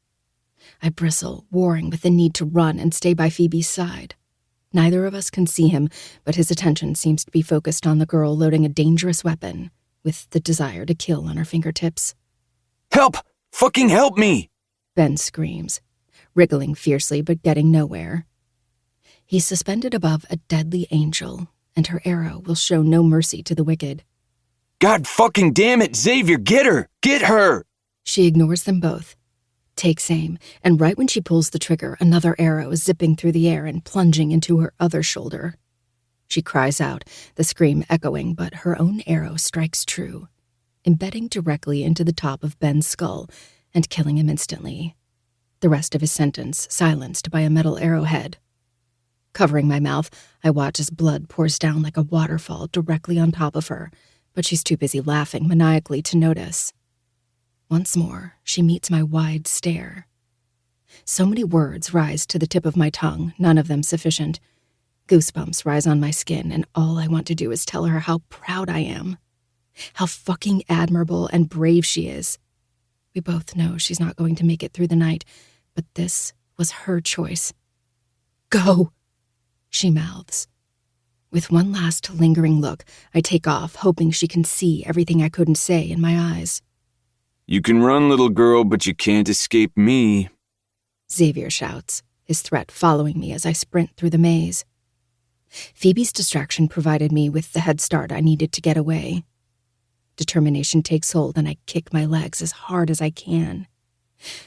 I bristle, warring with the need to run and stay by Phoebe's side. Neither of us can see him, but his attention seems to be focused on the girl loading a dangerous weapon, with the desire to kill on her fingertips. Help! Fucking help me! Ben screams, wriggling fiercely but getting nowhere. He's suspended above a deadly angel, and her arrow will show no mercy to the wicked. God fucking damn it, Xavier, get her! Get her! She ignores them both, takes aim, and right when she pulls the trigger, another arrow is zipping through the air and plunging into her other shoulder. She cries out, the scream echoing, but her own arrow strikes true, embedding directly into the top of Ben's skull and killing him instantly. The rest of his sentence silenced by a metal arrowhead. Covering my mouth, I watch as blood pours down like a waterfall directly on top of her, but she's too busy laughing maniacally to notice. Once more, she meets my wide stare. So many words rise to the tip of my tongue, none of them sufficient. Goosebumps rise on my skin, and all I want to do is tell her how proud I am. How fucking admirable and brave she is. We both know she's not going to make it through the night, but this was her choice. Go, she mouths. With one last lingering look, I take off, hoping she can see everything I couldn't say in my eyes. You can run, little girl, but you can't escape me, Xavier shouts, his threat following me as I sprint through the maze. Phoebe's distraction provided me with the head start I needed to get away. Determination takes hold, and I kick my legs as hard as I can.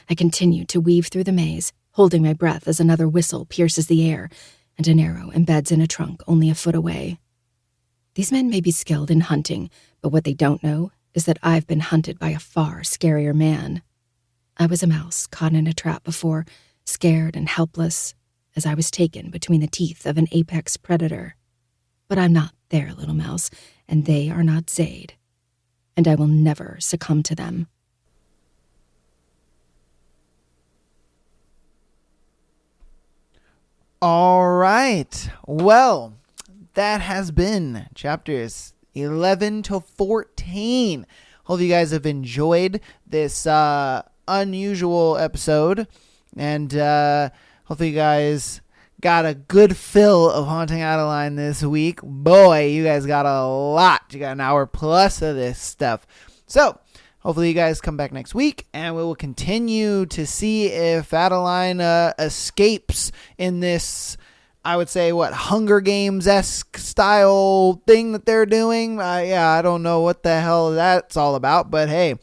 I continue to weave through the maze, holding my breath as another whistle pierces the air, and an arrow embeds in a trunk only a foot away. These men may be skilled in hunting, but what they don't know is that I've been hunted by a far scarier man. I was a mouse caught in a trap before, scared and helpless, as I was taken between the teeth of an apex predator. But I'm not their little mouse, and they are not Zaid. And I will never succumb to them. All right. Well, that has been chapters 11 to 14. Hope you guys have enjoyed this unusual episode. And hopefully you guys got a good fill of Haunting Adeline this week. Boy, you guys got a lot. You got an hour plus of this stuff. So, hopefully you guys come back next week, and we will continue to see if Adeline escapes in this, I would say, Hunger Games-esque style thing that they're doing. I don't know what the hell that's all about, but hey,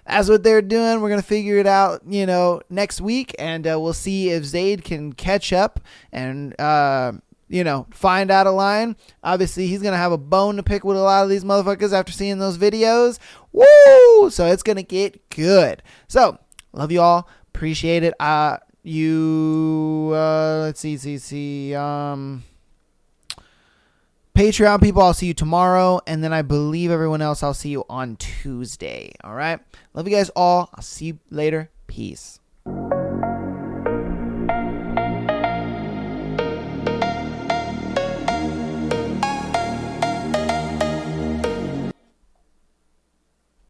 that's what they're doing. We're going to figure it out, next week, and we'll see if Zaid can catch up and, find Adeline. Obviously, he's going to have a bone to pick with a lot of these motherfuckers after seeing those videos. Woo! So it's going to get good. So, love you all. Appreciate it. Let's see. Patreon people, I'll see you tomorrow. And then I believe everyone else, I'll see you on Tuesday. All right. Love you guys all. I'll see you later. Peace.